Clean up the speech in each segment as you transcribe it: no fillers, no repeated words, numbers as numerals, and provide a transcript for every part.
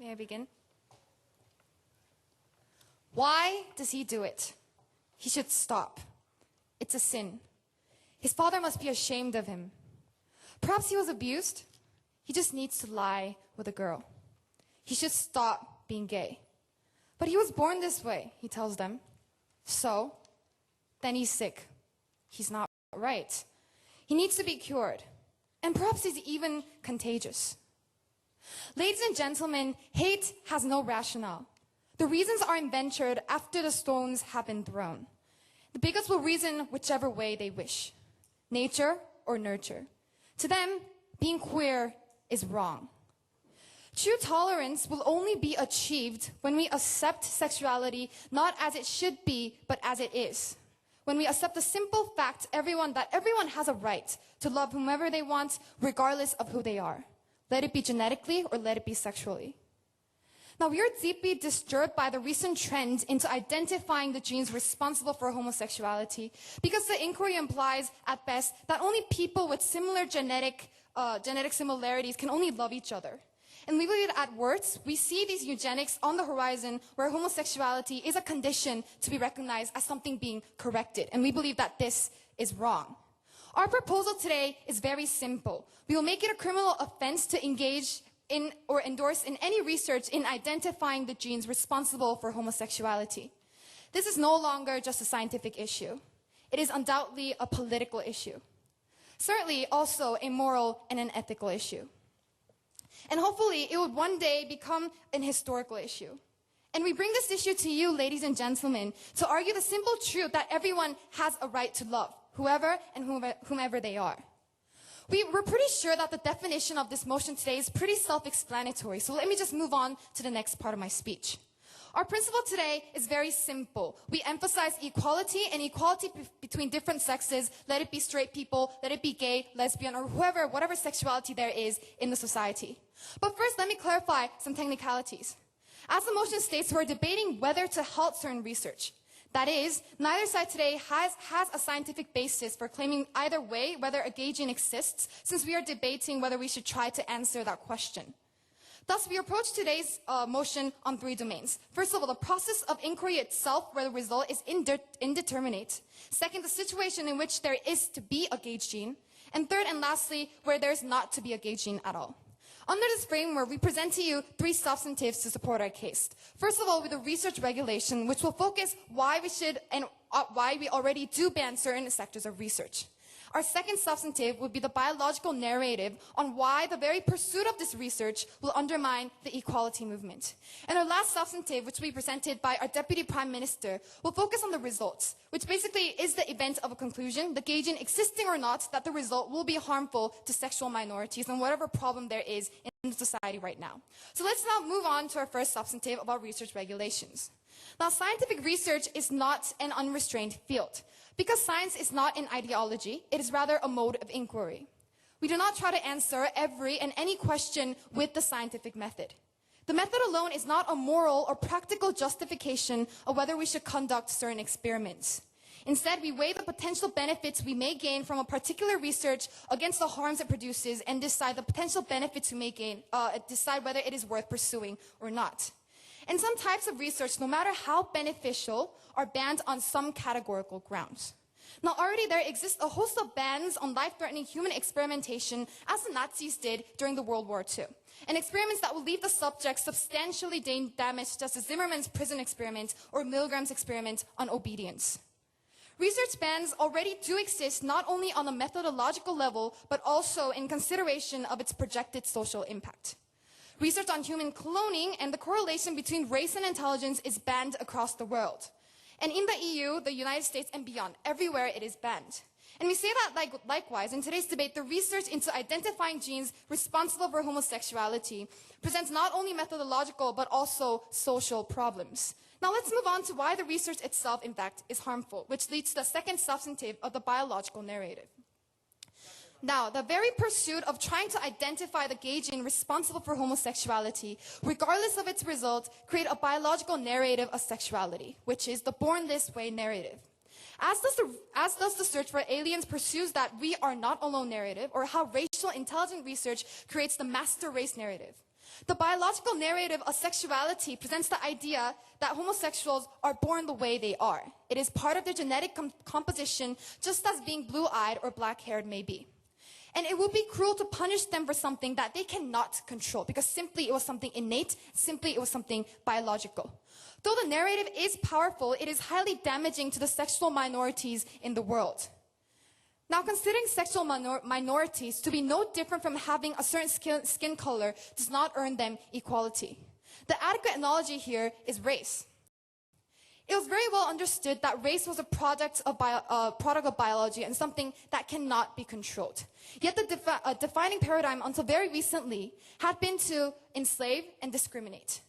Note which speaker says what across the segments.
Speaker 1: May I begin? Why does he do it? He should stop. It's a sin. His father must be ashamed of him. Perhaps he was abused. He just needs to lie with a girl. He should stop being gay. But he was born this way, he tells them. So, then he's sick. He's not right. He needs to be cured. And perhaps he's even contagious. Ladies and gentlemen, hate has no rationale. The reasons are invented after the stones have been thrown. The bigots will reason whichever way they wish. Nature or nurture. To them, being queer is wrong. True tolerance will only be achieved when we accept sexuality not as it should be, but as it is. When we accept the simple fact that everyone has a right to love whomever they want, regardless of who they are. Let it be genetically or let it be sexually. Now, we are deeply disturbed by the recent trend into identifying the genes responsible for homosexuality because the inquiry implies, at best, that only people with similar genetic similarities can only love each other. And we believe that at worst, we see these eugenics on the horizon where homosexuality is a condition to be recognized as something being corrected. And we believe that this is wrong. Our proposal today is very simple. We will make it a criminal offense to engage in or endorse in any research in identifying the genes responsible for homosexuality. This is no longer just a scientific issue. It is undoubtedly a political issue. Certainly also a moral and an ethical issue. And hopefully it will one day become an historical issue. And we bring this issue to you, ladies and gentlemen, to argue the simple truth that everyone has a right to love, whoever and whomever they are. We're pretty sure that the definition of this motion today is pretty self-explanatory, so let me just move on to the next part of my speech. Our principle today is very simple. We emphasize equality and equality between different sexes, let it be straight people, let it be gay, lesbian, or whatever sexuality there is in the society. But first, let me clarify some technicalities. As the motion states, we're debating whether to halt certain research. That is, neither side today has a scientific basis for claiming either way whether a gay gene exists, since we are debating whether we should try to answer that question. Thus, we approach today's motion on three domains. First of all, the process of inquiry itself, where the result is indeterminate. Second, the situation in which there is to be a gay gene. And third and lastly, where there's not to be a gay gene at all. Under this framework, we present to you three substantives to support our case. First of all, with the research regulation, which will focus why we should and why we already do ban certain sectors of research. Our second substantive would be the biological narrative on why the very pursuit of this research will undermine the equality movement. And our last substantive, which will be presented by our Deputy Prime Minister, will focus on the results, which basically is the event of a conclusion, the gay gene existing or not, that the result will be harmful to sexual minorities and whatever problem there is in society right now. So let's now move on to our first substantive about research regulations. Now, scientific research is not an unrestrained field. Because science is not an ideology, it is rather a mode of inquiry. We do not try to answer every and any question with the scientific method. The method alone is not a moral or practical justification of whether we should conduct certain experiments. Instead, we weigh the potential benefits we may gain from a particular research against the harms it produces and decide the potential benefits we may gain, decide whether it is worth pursuing or not. And some types of research, no matter how beneficial, are banned on some categorical grounds. Now, already there exists a host of bans on life-threatening human experimentation, as the Nazis did during the World War II, and experiments that will leave the subject substantially damaged, just as Zimmerman's prison experiment or Milgram's experiment on obedience. Research bans already do exist not only on a methodological level, but also in consideration of its projected social impact. Research on human cloning and the correlation between race and intelligence is banned across the world. And in the EU, the United States, and beyond, everywhere it is banned. And we say that likewise, in today's debate, the research into identifying genes responsible for homosexuality presents not only methodological, but also social problems. Now let's move on to why the research itself, in fact, is harmful, which leads to the second substantive of the biological narrative. Now, the very pursuit of trying to identify the gay gene responsible for homosexuality, regardless of its result, create a biological narrative of sexuality, which is the born this way narrative. As does the search for aliens pursues that we are not alone narrative, or how racial intelligent research creates the master race narrative. The biological narrative of sexuality presents the idea that homosexuals are born the way they are. It is part of their genetic composition, just as being blue-eyed or black-haired may be. And it would be cruel to punish them for something that they cannot control, because simply it was something innate, simply it was something biological. Though the narrative is powerful, it is highly damaging to the sexual minorities in the world. Now, considering sexual minorities to be no different from having a certain skin color does not earn them equality. The adequate analogy here is race. It was very well understood that race was a product of biology and something that cannot be controlled. Yet the defining paradigm until very recently had been to enslave and discriminate.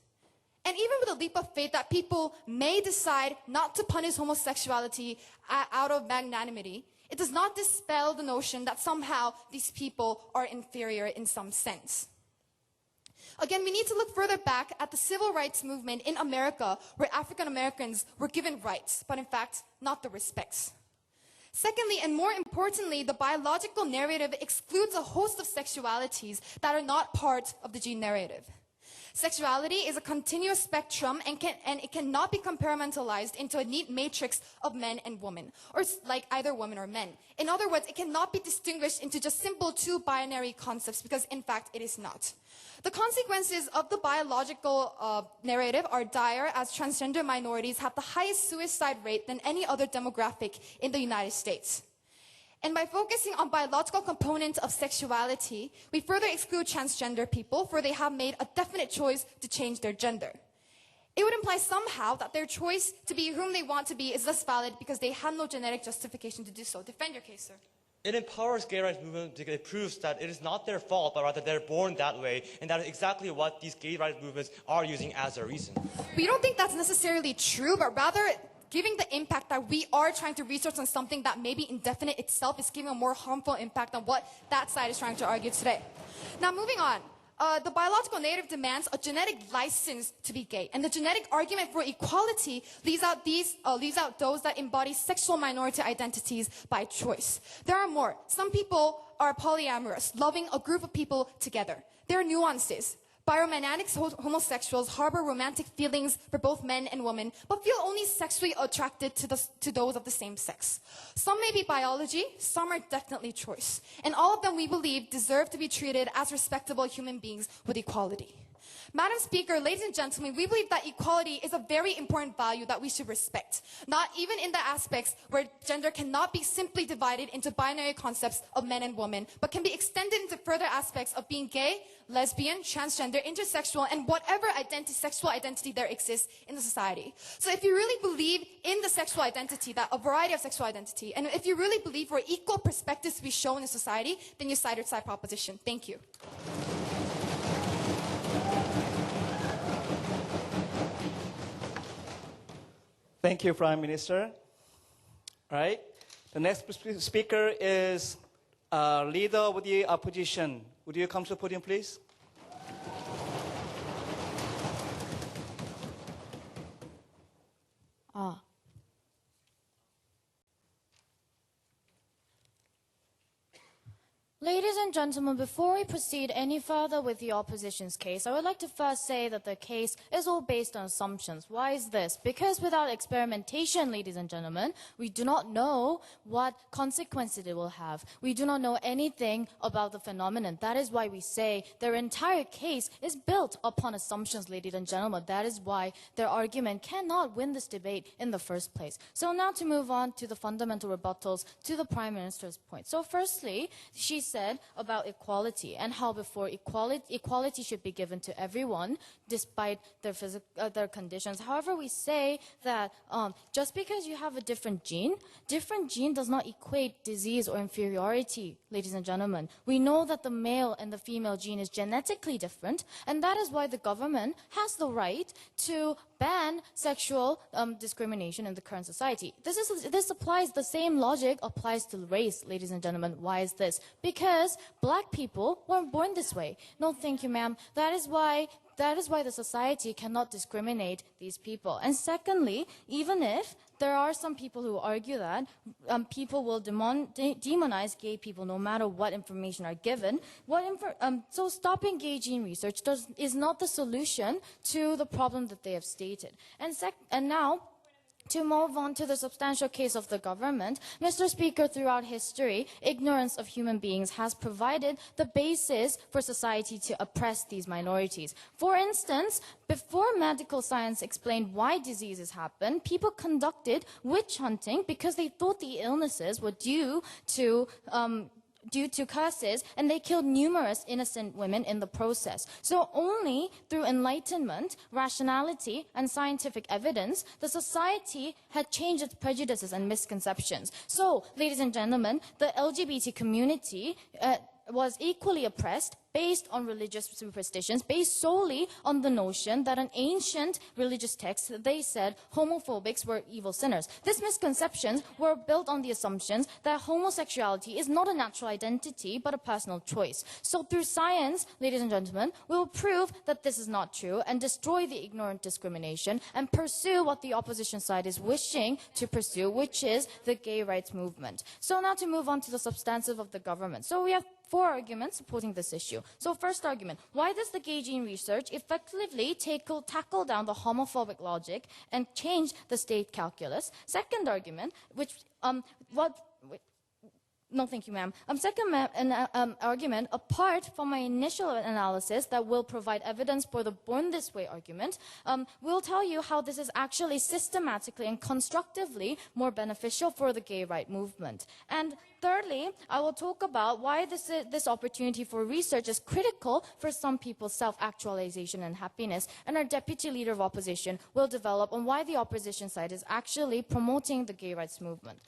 Speaker 1: And even with a leap of faith that people may decide not to punish homosexuality out of magnanimity, it does not dispel the notion that somehow these people are inferior in some sense. Again, we need to look further back at the civil rights movement in America, where African Americans were given rights, but in fact, not the respects. Secondly, and more importantly, the biological narrative excludes a host of sexualities that are not part of the gene narrative. Sexuality is a continuous spectrum and it cannot be compartmentalized into a neat matrix of men and women, or like either women or men. In other words, it cannot be distinguished into just simple two binary concepts, because in fact it is not. The consequences of the biological narrative are dire, as transgender minorities have the highest suicide rate than any other demographic in the United States. And by focusing on biological components of sexuality, we further exclude transgender people, for they have made a definite choice to change their gender. It would imply somehow that their choice to be whom they want to be is less valid because they have no genetic justification to do so. Defend your case, sir.
Speaker 2: It empowers gay rights movement because it proves that it is not their fault, but rather they're born that way, and that is exactly what these gay rights movements are using as a reason.
Speaker 1: We don't think that's necessarily true, but rather giving the impact that we are trying to research on something that may be indefinite itself is giving a more harmful impact on what that side is trying to argue today. Now, moving on. The biological narrative demands a genetic license to be gay, and the genetic argument for equality leaves out those that embody sexual minority identities by choice. There are more. Some people are polyamorous, loving a group of people together. There are nuances. Biomananic homosexuals harbor romantic feelings for both men and women, but feel only sexually attracted to those of the same sex. Some may be biology, some are definitely choice. And all of them, we believe, deserve to be treated as respectable human beings with equality. Madam Speaker, ladies and gentlemen, we believe that equality is a very important value that we should respect, not even in the aspects where gender cannot be simply divided into binary concepts of men and women, but can be extended into further aspects of being gay, lesbian, transgender, intersexual, and whatever sexual identity there exists in the society. So if you really believe in the sexual identity, that a variety of sexual identity, and if you really believe for equal perspectives to be shown in society, then you cite your side proposition. Thank you.
Speaker 3: Thank you, Prime Minister. All right. The next speaker is leader of the opposition. Would you come to the podium, please?
Speaker 4: Ladies and gentlemen, before we proceed any further with the opposition's case, I would like to first say that the case is all based on assumptions. Why is this? Because without experimentation, ladies and gentlemen, we do not know what consequences it will have. We do not know anything about the phenomenon. That is why we say their entire case is built upon assumptions, ladies and gentlemen. That is why their argument cannot win this debate in the first place. So now to move on to the fundamental rebuttals to the Prime Minister's point. So firstly, she said about equality and how before equality should be given to everyone despite their conditions. However, we say that just because you have a different gene does not equate disease or inferiority, ladies and gentlemen. We know that the male and the female gene is genetically different, and that is why the government has the right to ban sexual discrimination in the current society. This applies, the same logic applies to race, ladies and gentlemen. Why is this? Because because black people weren't born this way. No, thank you, ma'am. That is why the society cannot discriminate these people. And secondly, even if there are some people who argue that people will demonize gay people no matter what information are given, so stopping gay gene research is not the solution to the problem that they have stated. And now, to move on to the substantial case of the government, Mr. Speaker, throughout history, ignorance of human beings has provided the basis for society to oppress these minorities. For instance, before medical science explained why diseases happen, people conducted witch hunting because they thought the illnesses were due to curses, and they killed numerous innocent women in the process. So only through enlightenment, rationality, and scientific evidence, the society had changed its prejudices and misconceptions. So, ladies and gentlemen, the LGBT community was equally oppressed based on religious superstitions, based solely on the notion that an ancient religious text, they said homophobics were evil sinners. These misconceptions were built on the assumptions that homosexuality is not a natural identity, but a personal choice. So through science, ladies and gentlemen, we will prove that this is not true and destroy the ignorant discrimination and pursue what the opposition side is wishing to pursue, which is the gay rights movement. So now to move on to the substantive of the government. So we have 4 arguments supporting this issue. So first argument, why does the gay gene research effectively tackle down the homophobic logic and change the state calculus? Second argument, no, thank you, ma'am. Second argument, apart from my initial analysis that will provide evidence for the born this way argument, we'll tell you how this is actually systematically and constructively more beneficial for the gay right movement. And thirdly, I will talk about why this opportunity for research is critical for some people's self-actualization and happiness. And our deputy leader of opposition will develop on why the opposition side is actually promoting the gay rights movement.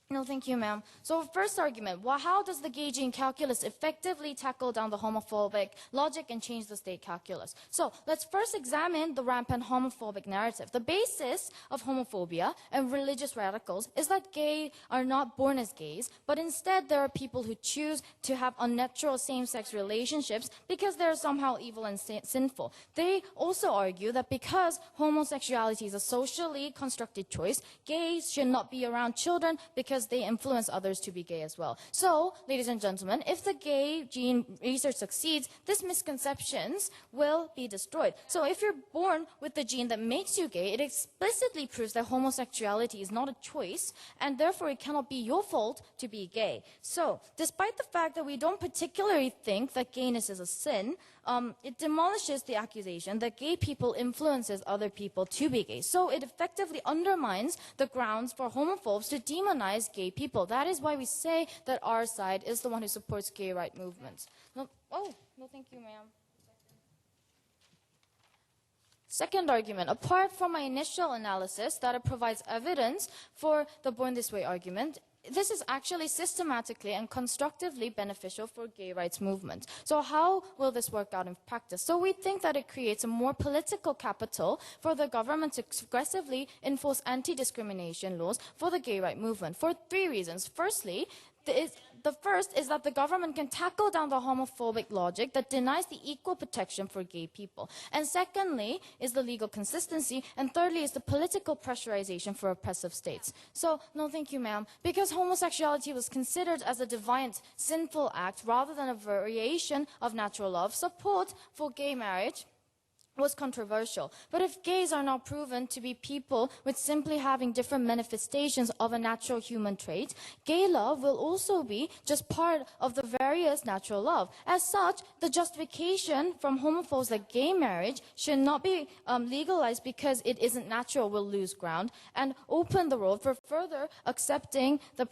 Speaker 4: No, thank you, ma'am. So first argument, how does the gay gene calculus effectively tackle down the homophobic logic and change the state calculus? So let's first examine the rampant homophobic narrative. The basis of homophobia and religious radicals is that gay are not born as gays, but instead there are people who choose to have unnatural same-sex relationships because they're somehow evil and sinful. They also argue that because homosexuality is a socially constructed choice, gays should not be around children because they influence others to be gay as well. So, ladies and gentlemen, if the gay gene research succeeds, these misconceptions will be destroyed. So if you're born with the gene that makes you gay, it explicitly proves that homosexuality is not a choice, and therefore it cannot be your fault to be gay. So, despite the fact that we don't particularly think that gayness is a sin, it demolishes the accusation that gay people influences other people to be gay. So it effectively undermines the grounds for homophobes to demonize gay people. That is why we say that our side is the one who supports gay rights movements. No, thank you, ma'am. Second argument, apart from my initial analysis that it provides evidence for the born this way argument, this is actually systematically and constructively beneficial for gay rights movement. So how will this work out in practice? So we think that it creates a more political capital for the government to aggressively enforce anti-discrimination laws for the gay rights movement for 3 reasons. Firstly, the first is that the government can tackle down the homophobic logic that denies the equal protection for gay people. And secondly is the legal consistency. And thirdly is the political pressurization for oppressive states. So, no thank you, ma'am. Because homosexuality was considered as a deviant, sinful act rather than a variation of natural love, support for gay marriage was controversial. But if gays are now proven to be people with simply having different manifestations of a natural human trait, gay love will also be just part of the various natural love. As such, the justification from homophobes that gay marriage should not be legalized because it isn't natural will lose ground and open the road for further accepting the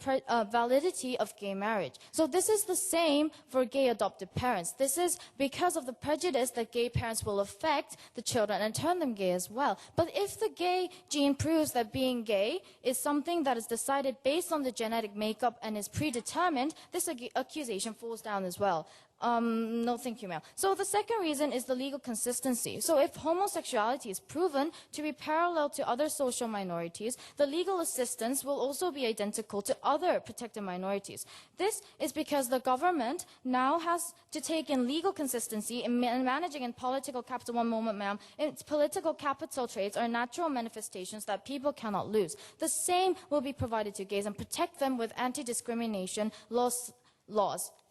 Speaker 4: validity of gay marriage. So this is the same for gay adopted parents. This is because of the prejudice that gay parents will affect the children and turn them gay as well. But if the gay gene proves that being gay is something that is decided based on the genetic makeup and is predetermined, this accusation falls down as well. No, thank you, ma'am. So the second reason is the legal consistency. So if homosexuality is proven to be parallel to other social minorities, the legal assistance will also be identical to other protected minorities. This is because the government now has to take in legal consistency in managing in political capital. One moment, ma'am. Its political capital traits are natural manifestations that people cannot lose. The same will be provided to gays and protect them with anti-discrimination laws.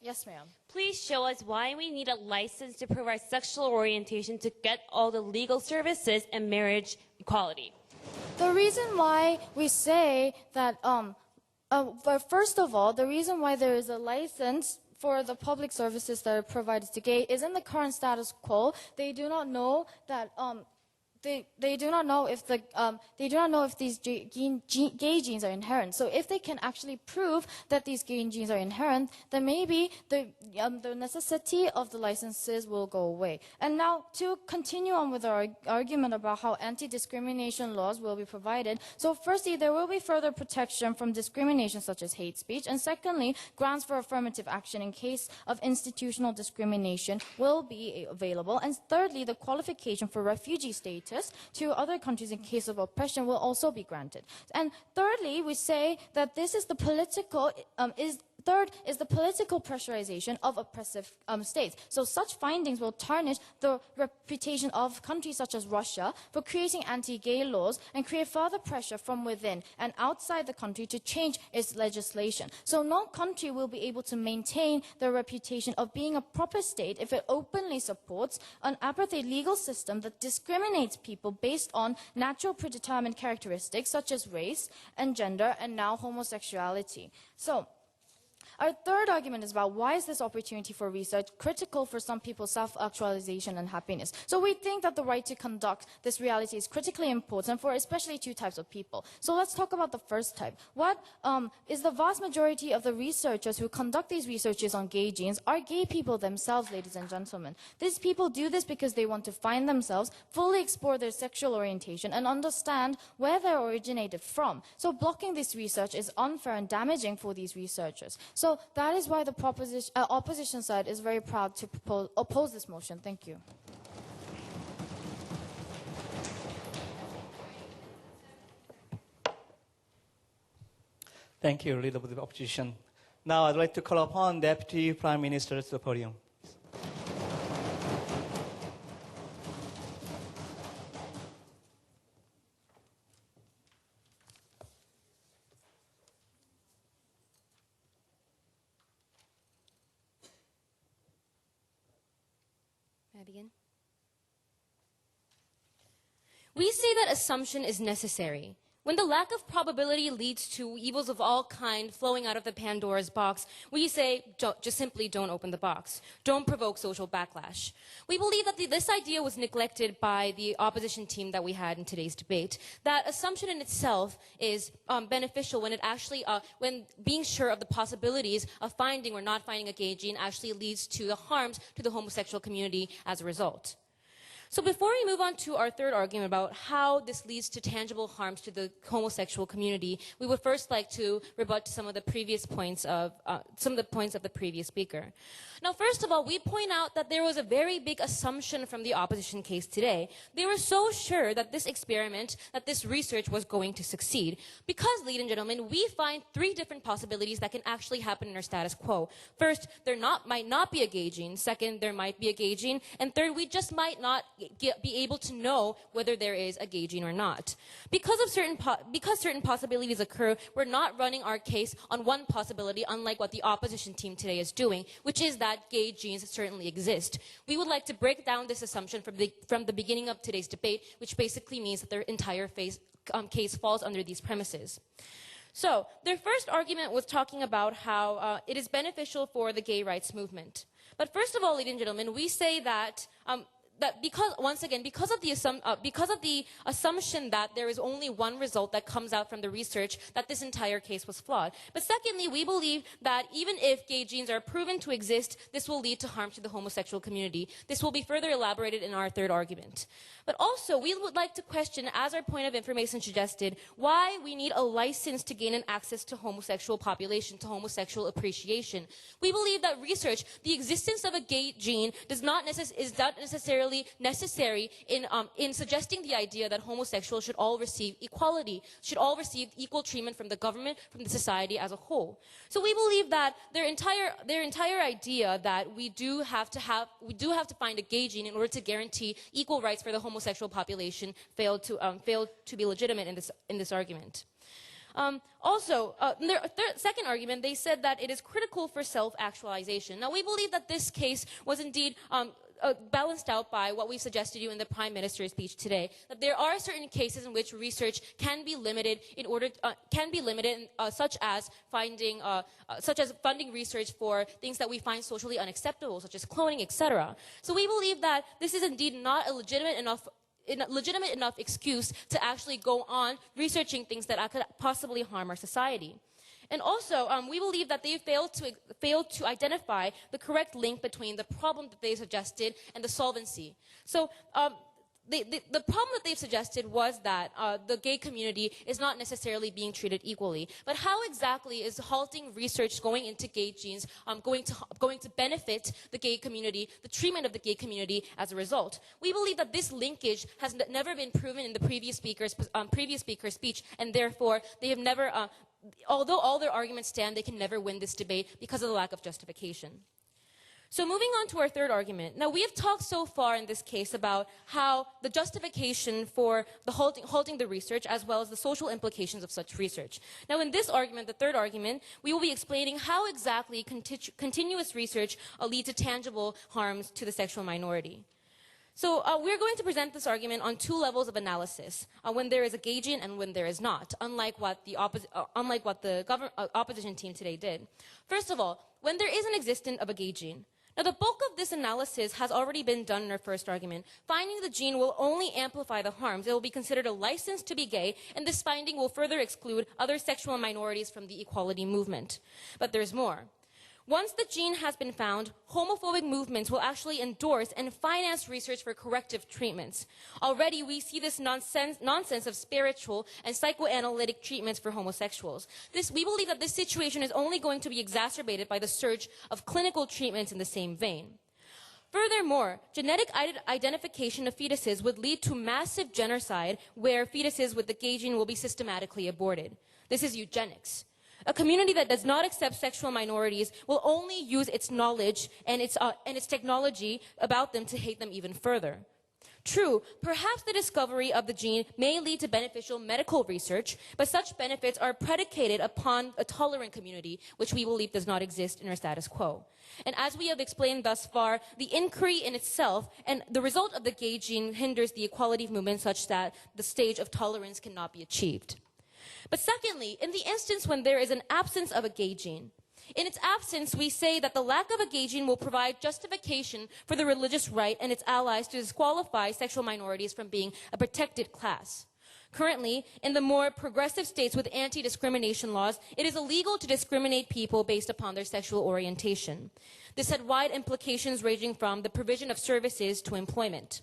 Speaker 4: Yes, ma'am.
Speaker 5: Please show us why we need a license to prove our sexual orientation to get all the legal services and marriage equality.
Speaker 4: The reason why we say that, first of all, the reason why there is a license for the public services that are provided to gay is in the current status quo. They do not know that. They do not know if these gay genes are inherent. So if they can actually prove that these gay genes are inherent, then maybe the necessity of the licenses will go away. And now to continue on with our argument about how anti-discrimination laws will be provided. So firstly, there will be further protection from discrimination such as hate speech. And secondly, grants for affirmative action in case of institutional discrimination will be available. And thirdly, the qualification for refugee status to other countries in case of oppression will also be granted. And thirdly, we say that this is the political Third is the political pressurization of oppressive states. So such findings will tarnish the reputation of countries such as Russia for creating anti-gay laws and create further pressure from within and outside the country to change its legislation. So no country will be able to maintain their reputation of being a proper state if it openly supports an apartheid legal system that discriminates people based on natural predetermined characteristics such as race and gender and now homosexuality. So our third argument is about why is this opportunity for research critical for some people's self-actualization and happiness. So we think that the right to conduct this reality is critically important for especially two types of people. So let's talk about the first type. What is the vast majority of the researchers who conduct these researches on gay genes are gay people themselves, ladies and gentlemen. These people do this because they want to find themselves, fully explore their sexual orientation, and understand where they originated from. So blocking this research is unfair and damaging for these researchers. So that is why the opposition side is very proud to oppose this motion. Thank you.
Speaker 3: Thank you, Leader of the Opposition. Now I'd like to call upon Deputy Prime Minister to the podium.
Speaker 5: Begin? We say that assumption is necessary. When the lack of probability leads to evils of all kind flowing out of the Pandora's box, we say, just simply don't open the box. Don't provoke social backlash. We believe that this idea was neglected by the opposition team that we had in today's debate. That assumption in itself is beneficial when it actually, when being sure of the possibilities of finding or not finding a gay gene actually leads to the harms to the homosexual community as a result. So before we move on to our third argument about how this leads to tangible harms to the homosexual community, we would first like to rebut some of the previous points of the previous speaker. Now, first of all, we point out that there was a very big assumption from the opposition case today. They were so sure that this experiment, that this research was going to succeed. Because, ladies and gentlemen, we find three different possibilities that can actually happen in our status quo. First, there might not be a gay gene. Second, there might be a gay gene. And third, we just might not be able to know whether there is a gay gene or not. Because certain possibilities occur, we're not running our case on one possibility, unlike what the opposition team today is doing, which is that gay genes certainly exist. We would like to break down this assumption from the beginning of today's debate, which basically means that their entire case falls under these premises. So, their first argument was talking about how it is beneficial for the gay rights movement. But first of all, ladies and gentlemen, we say that that because once again because of the assumption that there is only one result that comes out from the research, that this entire case was flawed. But secondly, we believe that even if gay genes are proven to exist, this will lead to harm to the homosexual community. This will be further elaborated in our third argument. But also, we would like to question, as our point of information suggested, why we need a license to gain an access to homosexual population, to homosexual appreciation. We believe that research, the existence of a gay gene, is not necessarily necessary in suggesting the idea that homosexuals should all receive equality, should all receive equal treatment from the government, from the society as a whole. So we believe that their entire idea that we do have to find a gay gene in order to guarantee equal rights for the homosexual population failed to be legitimate in this argument. In their second argument, they said that it is critical for self-actualization. Now, we believe that this case was indeed balanced out by what we suggested you in the Prime Minister's speech today. That there are certain cases in which research can be limited such as funding research for things that we find socially unacceptable, such as cloning, etc. So we believe that this is indeed not a legitimate enough excuse to actually go on researching things that could possibly harm our society. And also, we believe that they failed to identify the correct link between the problem that they suggested and the solvency. So, the problem that they've suggested was that the gay community is not necessarily being treated equally. But how exactly is halting research going into gay genes going to benefit the gay community, the treatment of the gay community as a result? We believe that this linkage has never been proven in the previous speaker's speech, and therefore they have never. Although all their arguments stand, they can never win this debate because of the lack of justification. So moving on to our third argument. Now, we have talked so far in this case about how the justification for the halting the research as well as the social implications of such research. Now, in this argument, the third argument, we will be explaining how exactly continuous research leads to tangible harms to the sexual minority. So we're going to present this argument on two levels of analysis, when there is a gay gene and when there is not, unlike what the opposition team today did. First of all, when there is an existence of a gay gene. Now, the bulk of this analysis has already been done in our first argument. Finding the gene will only amplify the harms. It will be considered a license to be gay, and this finding will further exclude other sexual minorities from the equality movement. But there's more. Once the gene has been found, homophobic movements will actually endorse and finance research for corrective treatments. Already, we see this nonsense of spiritual and psychoanalytic treatments for homosexuals. We believe that this situation is only going to be exacerbated by the surge of clinical treatments in the same vein. Furthermore, genetic identification of fetuses would lead to massive genocide where fetuses with the gay gene will be systematically aborted. This is eugenics. A community that does not accept sexual minorities will only use its knowledge and its technology about them to hate them even further. True, perhaps the discovery of the gene may lead to beneficial medical research, but such benefits are predicated upon a tolerant community, which we believe does not exist in our status quo. And as we have explained thus far, the inquiry in itself and the result of the gay gene hinders the equality movement such that the stage of tolerance cannot be achieved. But secondly, in the instance when there is an absence of a gay gene, in its absence, we say that the lack of a gay gene will provide justification for the religious right and its allies to disqualify sexual minorities from being a protected class. Currently, in the more progressive states with anti-discrimination laws, it is illegal to discriminate people based upon their sexual orientation. This had wide implications ranging from the provision of services to employment.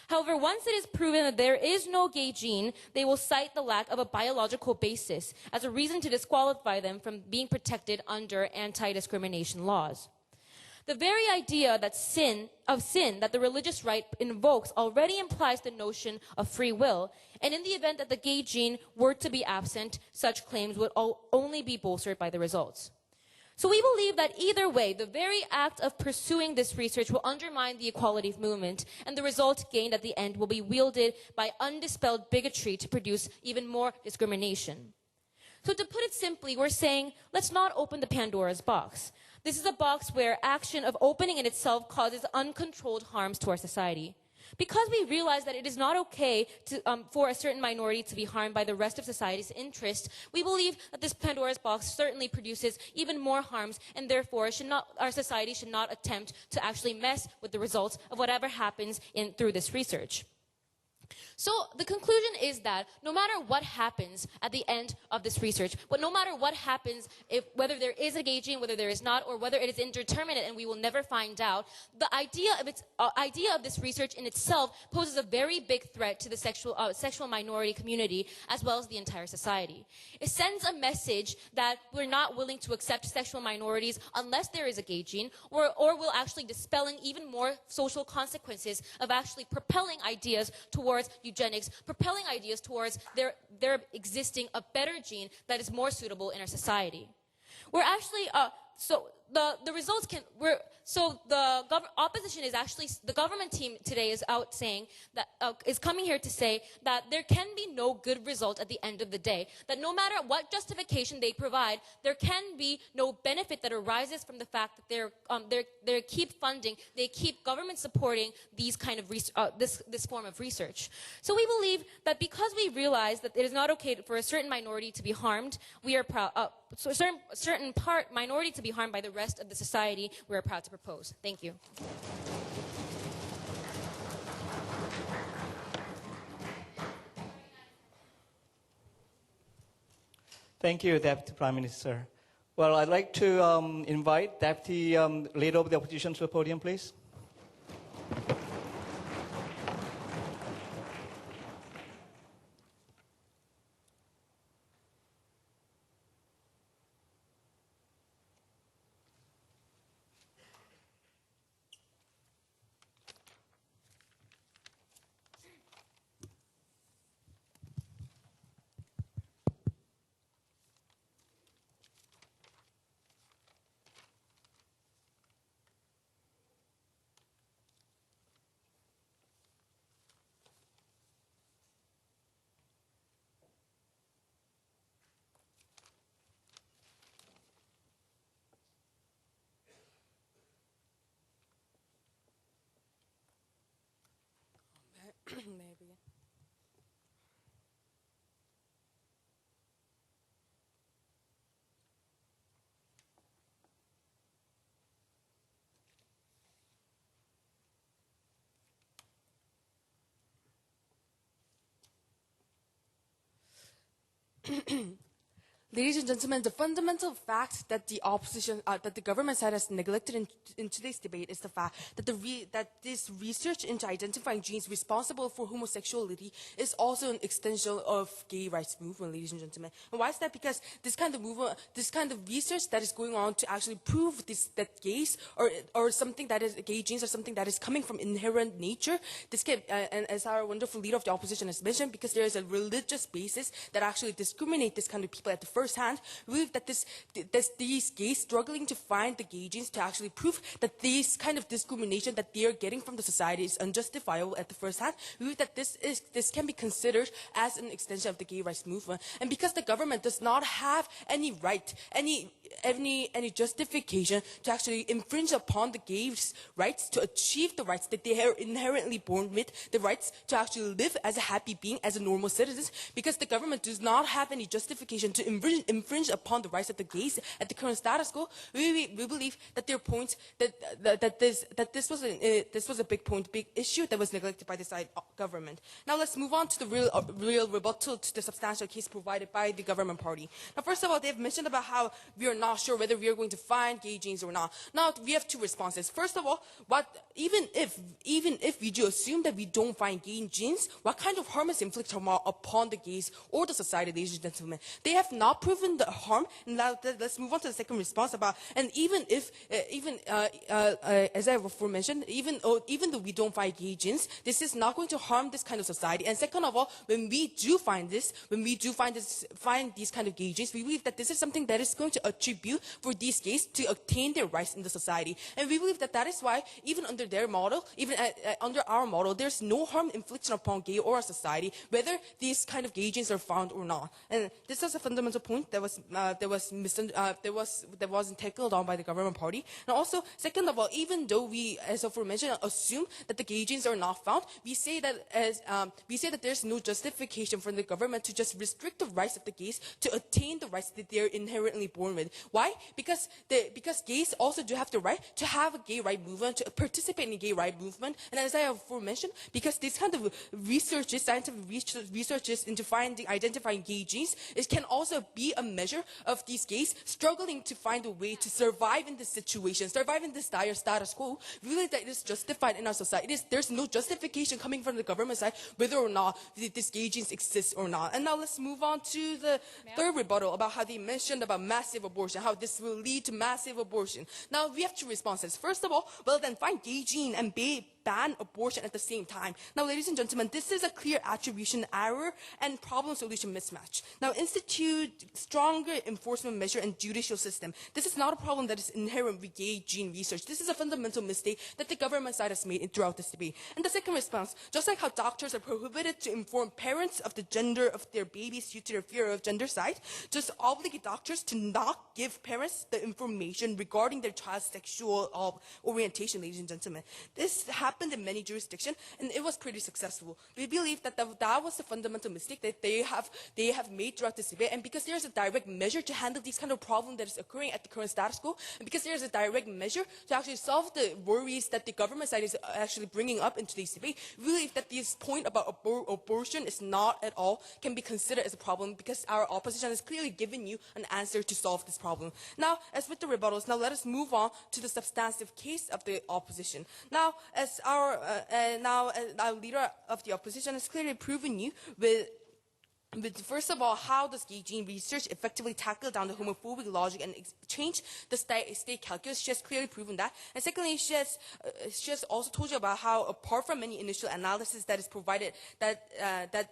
Speaker 5: However, once it is proven that there is no gay gene, they will cite the lack of a biological basis as a reason to disqualify them from being protected under anti-discrimination laws. The very idea that sin that the religious right invokes already implies the notion of free will, and in the event that the gay gene were to be absent, such claims would only be bolstered by the results. So we believe that either way, the very act of pursuing this research will undermine the equality movement, and the result gained at the end will be wielded by undispelled bigotry to produce even more discrimination. So to put it simply, we're saying, let's not open the Pandora's box. This is a box where action of opening in itself causes uncontrolled harms to our society. Because we realize that it is not okay for a certain minority to be harmed by the rest of society's interest, we believe that this Pandora's box certainly produces even more harms, and therefore our society should not attempt to actually mess with the results of whatever happens through this research. So the conclusion is that no matter what happens at the end of this research, but no matter what happens, whether there is a gay gene, whether there is not, or whether it is indeterminate and we will never find out, the idea of this research in itself poses a very big threat to the sexual minority community as well as the entire society. It sends a message that we're not willing to accept sexual minorities unless there is a gay gene, or will actually dispelling even more social consequences of actually propelling ideas towards eugenics, propelling ideas towards there existing a better gene that is more suitable in our society. We're actually, the results opposition is actually, the government team today is out saying that, is coming here to say that there can be no good result at the end of the day. That no matter what justification they provide, there can be no benefit that arises from the fact that they keep funding, they keep government supporting these kind of this form of research. So we believe that because we realize that it is not okay for a certain minority to be harmed, we are proud, so certain minority to be harmed by the rest of the society, we are proud to propose. Thank you.
Speaker 3: Thank you, Deputy Prime Minister. Well, I'd like to invite Deputy Leader of the Opposition to the podium, please.
Speaker 6: Maybe. Ladies and gentlemen, the fundamental fact that the opposition, that the government side has neglected in today's debate is the fact that that this research into identifying genes responsible for homosexuality is also an extension of gay rights movement, ladies and gentlemen. And why is that? Because this kind of movement, this kind of research that is going on to actually prove that gays or something that is gay genes or something that is coming from inherent nature, this can, and as our wonderful leader of the opposition has mentioned, because there is a religious basis that actually discriminate this kind of people at the first hand, we believe that these gays struggling to find the gay genes to actually prove that this kind of discrimination that they are getting from the society is unjustifiable at the first hand. We believe that this can be considered as an extension of the gay rights movement. And because the government does not have any right, any justification to actually infringe upon the gays' rights to achieve the rights that they are inherently born with, the rights to actually live as a happy being, as a normal citizen, because the government does not have any justification to infringe upon the rights of the gays at the current status quo, we believe that their point that this was a big issue that was neglected by the side government. Now let's move on to the real rebuttal to the substantial case provided by the government party. Now first of all, they've mentioned about how we are not sure whether we are going to find gay genes or not. Now we have two responses. First of all, even if we do assume that we don't find gay genes, what kind of harm is inflicted upon the gays or the society, ladies and gentlemen? They have not proven the harm. And now let's move on to the second response about, and even if, as I before mentioned, even though we don't find gay genes, this is not going to harm this kind of society. And second of all, when we do find these kind of gay genes, we believe that this is something that is going to attribute for these gays to obtain their rights in the society. And we believe that that is why, even under their model, even under our model, there's no harm inflicted upon gay or our society, whether these kind of gay genes are found or not. And this is a fundamental point point that wasn't tackled on by the government party. And also, second of all, even though we, as aforementioned, assume that the gay genes are not found, we say that there's no justification for the government to just restrict the rights of the gays to attain the rights that they're inherently born with. Why? Because gays also do have the right to have a gay right movement, to participate in a gay right movement. And as I have aforementioned, because this kind of researches, scientific researches into identifying gay genes, it can also be a measure of these gays struggling to find a way to survive in this situation, survive in this dire status quo. Really, that is justified in our society. There's no justification coming from the government side whether or not these gay genes exist or not. And now let's move on to the third rebuttal about how they mentioned about massive abortion, how this will lead to massive abortion. Now, we have two responses. First of all, well then, find gay gene and ban abortion at the same time. Now, ladies and gentlemen, this is a clear attribution error and problem solution mismatch. Now, institute stronger enforcement measure and judicial system. This is not a problem that is inherent with gay gene research. This is a fundamental mistake that the government side has made throughout this debate. And the second response, just like how doctors are prohibited to inform parents of the gender of their babies due to their fear of gender side, just obligate doctors to not give parents the information regarding their child's sexual orientation, ladies and gentlemen. This happened in many jurisdictions, and it was pretty successful. We believe that that was the fundamental mistake that they have made throughout this debate, and because there's a direct measure to handle these kind of problems that is occurring at the current status quo, and because there's a direct measure to actually solve the worries that the government side is actually bringing up in today's debate, we believe that this point about abortion is not at all can be considered as a problem, because our opposition has clearly given you an answer to solve this problem. Now, as with the rebuttals, now let us move on to the substantive case of the opposition. Now, as our leader of the opposition has clearly proven you with first of all, how does gay gene research effectively tackle down the homophobic logic and change the state calculus? She has clearly proven that. And secondly, she has also told you about how, apart from any initial analysis that is provided, that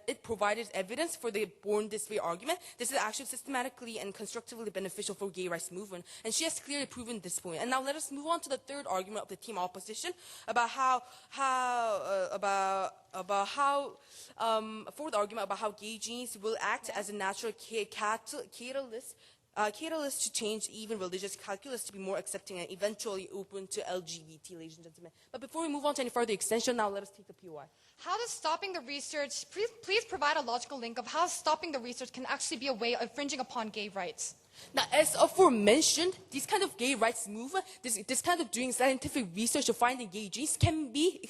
Speaker 6: it provided evidence for the born this way argument, this is actually systematically and constructively beneficial for gay rights movement. And she has clearly proven this point. And now let us move on to the third argument of the team opposition about fourth argument about how gay genes will act as a natural catalyst to change even religious calculus to be more accepting and eventually open to LGBT, ladies and gentlemen. But before we move on to any further extension, now let us take the POI.
Speaker 1: How does stopping the research, please provide a logical link of how stopping the research can actually be a way of infringing upon gay rights?
Speaker 6: Now, as aforementioned, these kind of gay rights movement, this kind of doing scientific research of finding gay genes can be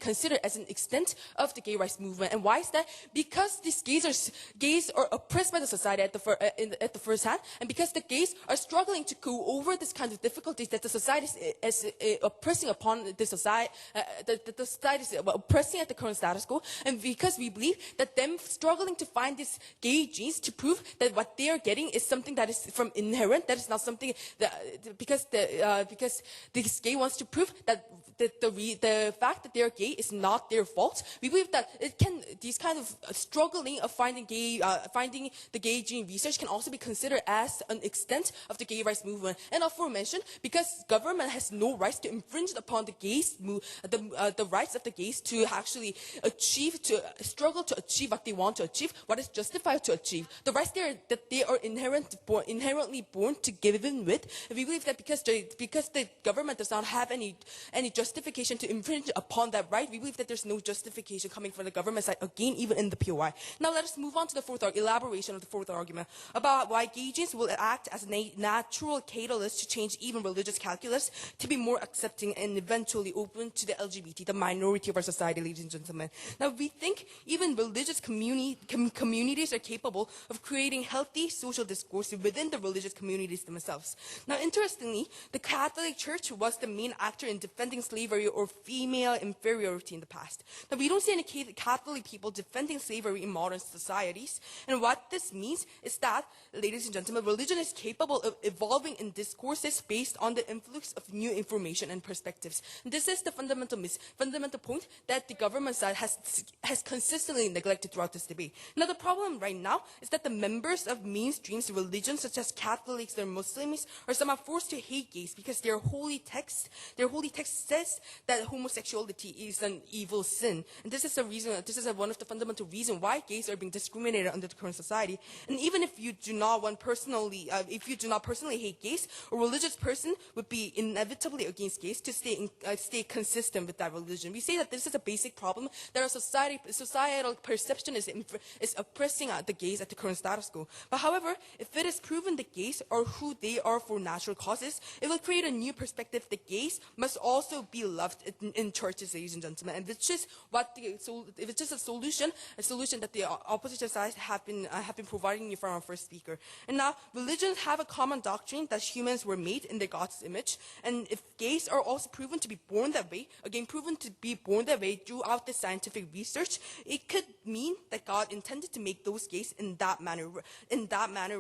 Speaker 6: considered as an extent of the gay rights movement. And why is that? Because these gays are oppressed by the society at the first hand, and because the gays are struggling to go over this kind of difficulties that the society is oppressing upon the society, that the society is oppressing at the current status quo, and because we believe that them struggling to find these gay genes to prove that what they are getting is something that is from inherent, that is not something that because this gay wants to prove that the fact that they are gay is not their fault. We believe that these kind of struggling of finding the gay gene research can also be considered as an extent of the gay rights movement. And aforementioned, because government has no rights to infringe upon the gays, the rights of the gays to actually struggle to achieve what they want to achieve, what is justified to achieve. The rights that they are inherently born to given with. And we believe that because the government does not have any justification to infringe upon that right, we believe that there's no justification coming from the government side, again, even in the POI. Now let us move on to the elaboration of the fourth argument about why gay genes will act as a natural catalyst to change even religious calculus to be more accepting and eventually open to the LGBT, the minority of our society, ladies and gentlemen. Now we think even religious communities are capable of creating healthy social discourse within the religious communities themselves. Now interestingly, the Catholic Church was the main actor in defending slavery or female inferiority in the past. Now we don't see any Catholic people defending slavery in modern societies, and what this means is that, ladies and gentlemen, religion is capable of evolving in discourses based on the influx of new information and perspectives. And this is the fundamental point that the government side has consistently neglected throughout this debate. Now the problem right now is that the members of mainstreams religions such as Catholics or Muslims are somehow forced to hate gays because their holy text says that homosexuality is an evil sin. And this is one of the fundamental reasons why gays are being discriminated under the current society. And even if you do not personally hate gays, a religious person would be inevitably against gays to stay consistent with that religion. We say that this is a basic problem that our societal perception is oppressing the gays at the current status quo. But however, if it is proven that gays are who they are for natural causes, it will create a new perspective that gays must also be loved in churches, ladies and gentlemen. And which is a solution that the opposition side have been providing you from our first speaker. And now, religions have a common doctrine that humans were made in their God's image. And if gays are also proven to be born that way, throughout the scientific research, it could mean that God intended to make those gays in that manner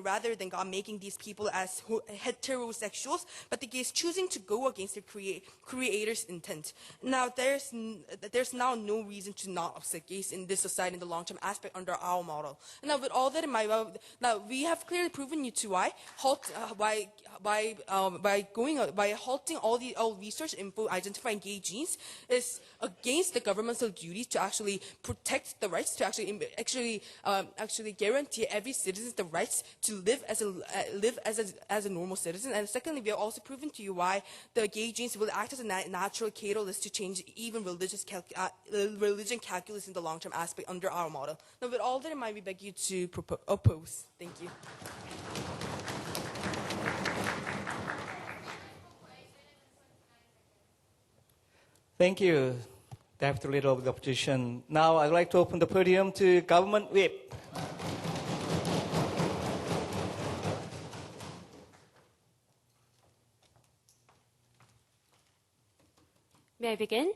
Speaker 6: rather than God making these people as heterosexuals, but the gays choosing to go against their creator's intent. Now, there's now no reason to not upset gays in this society in the long-term aspect under our model. And now, with all that in mind, now we have clearly proven you to by halting all research info identifying gay genes is against the governmental duty to actually protect the rights, to actually guarantee every citizen the rights to live as a normal citizen. And secondly, we have also proven to you why the gay genes will act as a natural catalyst to change even religion calculus in the long-term aspect under our model. Now, with all that in mind, we beg you to oppose. Thank you.
Speaker 3: Thank you, Deputy Leader of the Opposition. Now I'd like to open the podium to Government Whip.
Speaker 5: May I begin?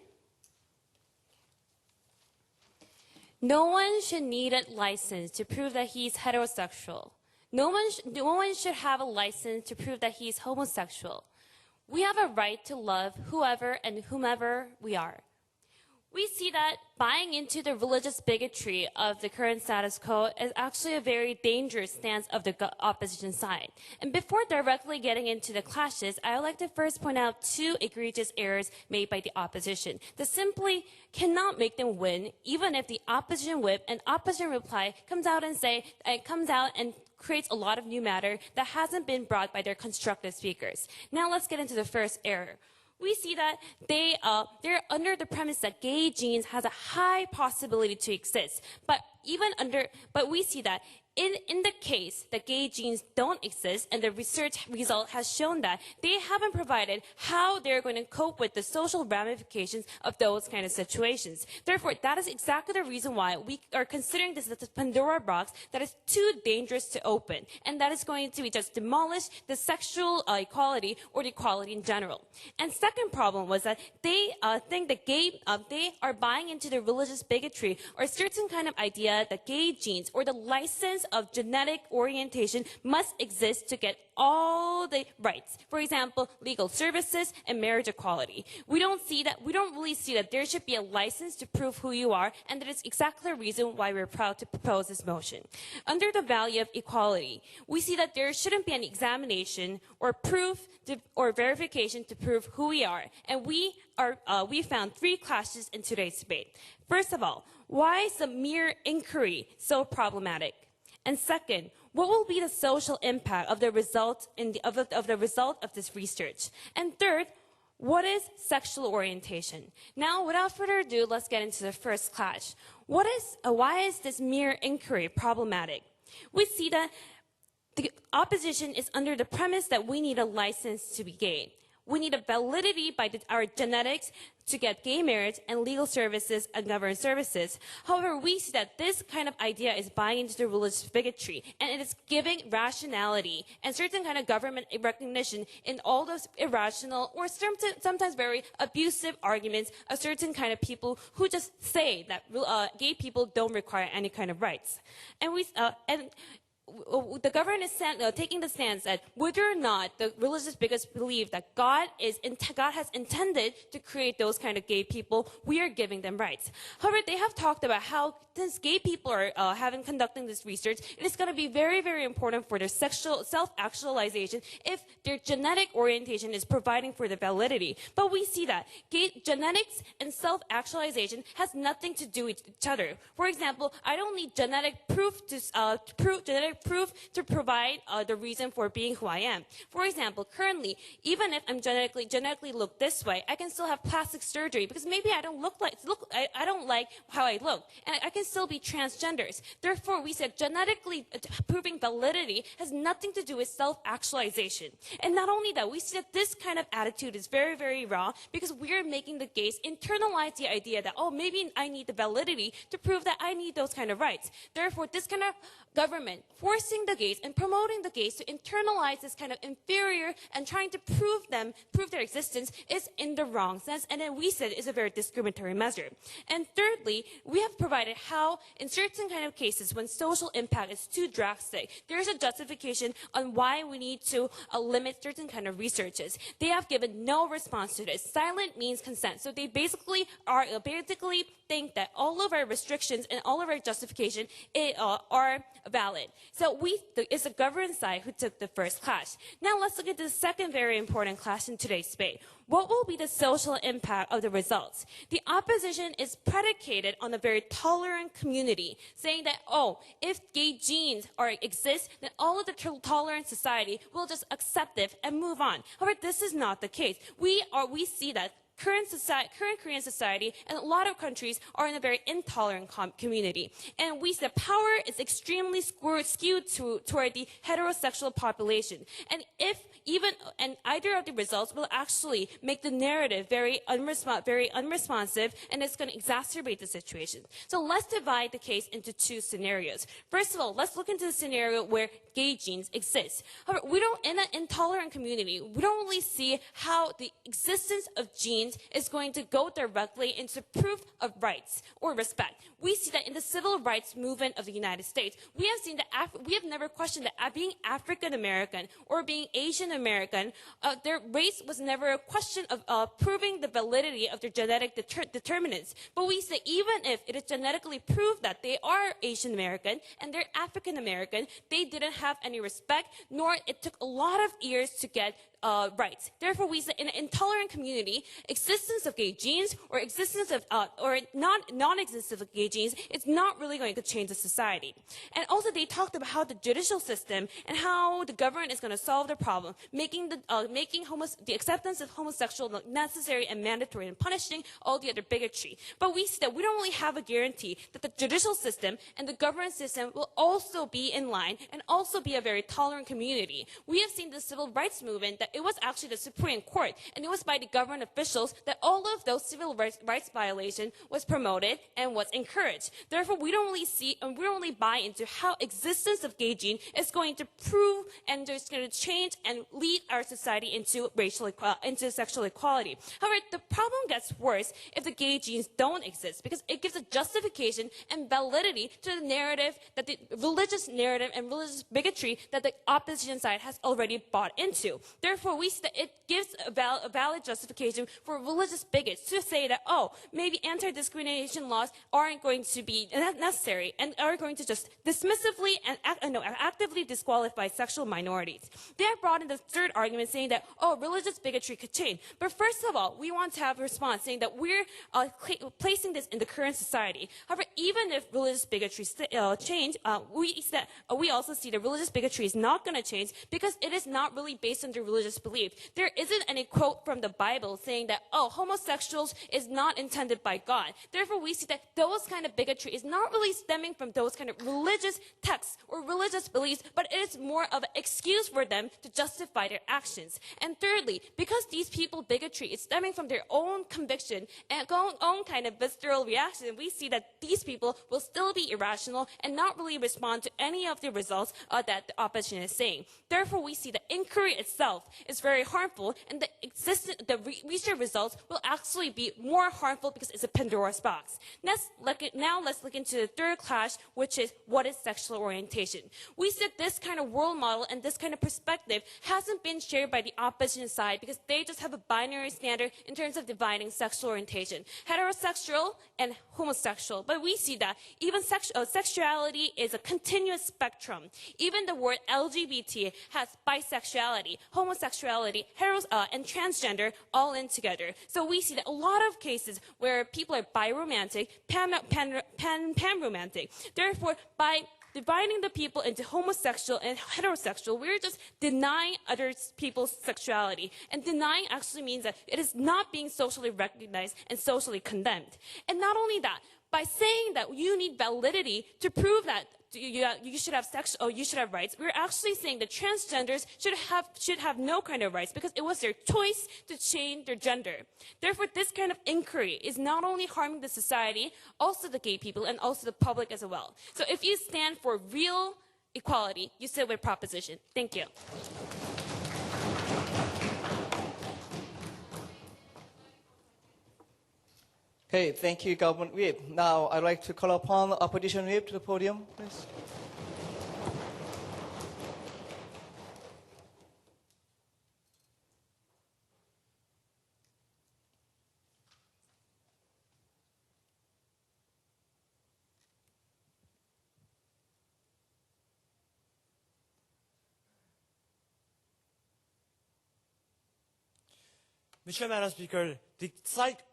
Speaker 5: No one should need a license to prove that he's heterosexual. No one should have a license to prove that he's homosexual. We have a right to love whoever and whomever we are. We see that buying into the religious bigotry of the current status quo is actually a very dangerous stance of the opposition side. And before directly getting into the clashes, I would like to first point out two egregious errors made by the opposition that simply cannot make them win, even if the opposition whip and opposition reply comes out and creates a lot of new matter that hasn't been brought by their constructive speakers. Now let's get into the first error. We see that they're under the premise that gay genes has a high possibility to exist, but we see that in the case that gay genes don't exist, and the research result has shown that they haven't provided how they're going to cope with the social ramifications of those kind of situations. Therefore, that is exactly the reason why we are considering this as a Pandora box that is too dangerous to open, and that is going to just demolish the sexual equality or the equality in general. And second problem was that they think that they are buying into the religious bigotry or certain kind of idea that gay genes or the license of genetic orientation must exist to get all the rights. For example, legal services and marriage equality. We don't really see that there should be a license to prove who you are, and that is exactly the reason why we're proud to propose this motion. Under the value of equality, we see that there shouldn't be an examination or or verification to prove who we are. And we found three clashes in today's debate. First of all, why is the mere inquiry so problematic? And second, what will be the social impact of the result of this research? And third, what is sexual orientation? Now, without further ado, let's get into the first clash. Why is this mere inquiry problematic? We see that the opposition is under the premise that we need a license to be gay. We need a validity by our genetics to get gay marriage and legal services and government services. However, we see that this kind of idea is buying into the religious bigotry, and it is giving rationality and certain kind of government recognition in all those irrational or sometimes very abusive arguments of certain kind of people who just say that gay people don't require any kind of rights. And the government is taking the stance that whether or not the religious bigots believe that God has intended to create those kind of gay people, we are giving them rights. However, they have talked about how since gay people are conducting this research, it is going to be very, very important for their sexual self-actualization if their genetic orientation is providing for the validity. But we see that genetics and self-actualization has nothing to do with each other. For example, I don't need genetic proof to provide the reason for being who I am. For example, currently, even if I'm genetically look this way, I can still have plastic surgery because maybe I don't I don't like how I look, and I can still be transgenders. Therefore, we said genetically proving validity has nothing to do with self-actualization. And not only that, we see that this kind of attitude is very, very wrong because we're making the gays internalize the idea that, oh, maybe I need the validity to prove that I need those kind of rights. Therefore, this kind of government forcing the gays and promoting the gays to internalize this kind of inferior and trying to prove their existence is in the wrong sense, and then we said is a very discriminatory measure. And thirdly, we have provided how in certain kind of cases when social impact is too drastic, there is a justification on why we need to limit certain kind of researches. They have given no response to this. Silent means consent. So they basically think that all of our restrictions and all of our justification are valid. So it's the government side who took the first clash. Now let's look at the second very important clash in today's debate. What will be the social impact of the results? The opposition is predicated on a very tolerant community, saying that, oh, if gay genes exist, then all of the tolerant society will just accept it and move on. However, this is not the case. We see that current Korean society and a lot of countries are in a very intolerant community. And we see that power is extremely skewed toward the heterosexual population. And either of the results will actually make the narrative very unresponsive, and it's going to exacerbate the situation. So let's divide the case into two scenarios. First of all, let's look into the scenario where gay genes exist. However, in an intolerant community, we don't really see how the existence of genes is going to go directly into proof of rights or respect. We see that in the civil rights movement of the United States, we have seen that we have never questioned that being African American or being Asian American, their race was never a question of proving the validity of their genetic determinants. But we say even if it is genetically proved that they are Asian American and they're African American, they didn't have any respect, nor it took a lot of years to get rights. Therefore, we say in an intolerant community, existence of gay genes or existence of or non-existence of gay genes, it's not really going to change the society. And also, they talked about how the judicial system and how the government is going to solve the problem, making the acceptance of homosexual necessary and mandatory and punishing all the other bigotry. But we see that we don't really have a guarantee that the judicial system and the government system will also be in line and also be a very tolerant community. We have seen the civil rights movement that it was actually the Supreme Court, and it was by the government officials that all of those civil rights violation was promoted and was encouraged. Therefore, we don't really buy into how existence of gay gene is going to prove and is going to change and lead our society into sexual equality. However, the problem gets worse if the gay genes don't exist, because it gives a justification and validity to the narrative, that the religious narrative and religious bigotry that the opposition side has already bought into. Therefore, we see that it gives a valid justification for religious bigots to say that, oh, maybe anti-discrimination laws aren't going to be necessary and are going to just dismissively and actively disqualify sexual minorities. They have brought in the third argument saying that, oh, religious bigotry could change. But first of all, we want to have a response saying that we're placing this in the current society. However, even if religious bigotry change, we also see that religious bigotry is not going to change because it is not really based on the religious belief. There isn't any quote from the Bible saying that, oh, homosexuals is not intended by God. Therefore, we see that those kind of bigotry is not really stemming from those kind of religious texts or religious beliefs, but it is more of an excuse for them to justify their actions. And thirdly, because these people bigotry is stemming from their own conviction and own kind of visceral reaction, we see that these people will still be irrational and not really respond to any of the results that the opposition is saying. Therefore, we see the inquiry itself is very harmful, and the research results will actually be more harmful because it's a Pandora's box. Now let's look into the third clash, which is what is sexual orientation. We see that this kind of world model and this kind of perspective hasn't been shared by the opposition side because they just have a binary standard in terms of dividing sexual orientation, heterosexual and homosexual. But we see that even sexuality is a continuous spectrum. Even the word LGBT has bisexuality, homosexuality, and transgender all in together. So we see that a lot of cases where people are biromantic, pan-romantic. Therefore, by dividing the people into homosexual and heterosexual, we're just denying other people's sexuality. And denying actually means that it is not being socially recognized and socially condemned. And not only that, by saying that you need validity to prove that you should have sex or you should have rights, we're actually saying that transgenders should have no kind of rights because it was their choice to change their gender. Therefore, this kind of inquiry is not only harming the society, also the gay people and also the public as well. So if you stand for real equality, you sit with proposition. Thank you.
Speaker 3: Okay, thank you, Government Whip. Now, I'd like to call upon the Opposition Whip to the podium, please.
Speaker 2: Mr. Madam Speaker, the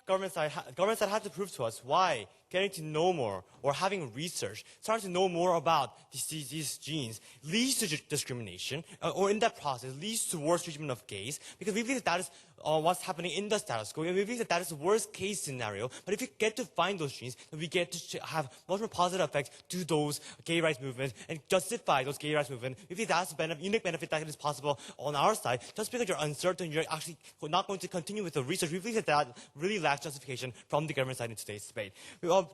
Speaker 2: government side had to prove to us why getting to know more or having research, starting to know more about these genes leads to discrimination, or in that process leads to worse treatment of gays, because we believe that is what's happening in the status quo, and we believe that is the worst case scenario. But if we get to find those genes, then we get to have much more positive effects to those gay rights movements and justify those gay rights movements. We believe that's a unique benefit that is possible on our side. Just because you're uncertain, you're actually not going to continue with the research. We believe that really lacks justification from the government side in today's debate.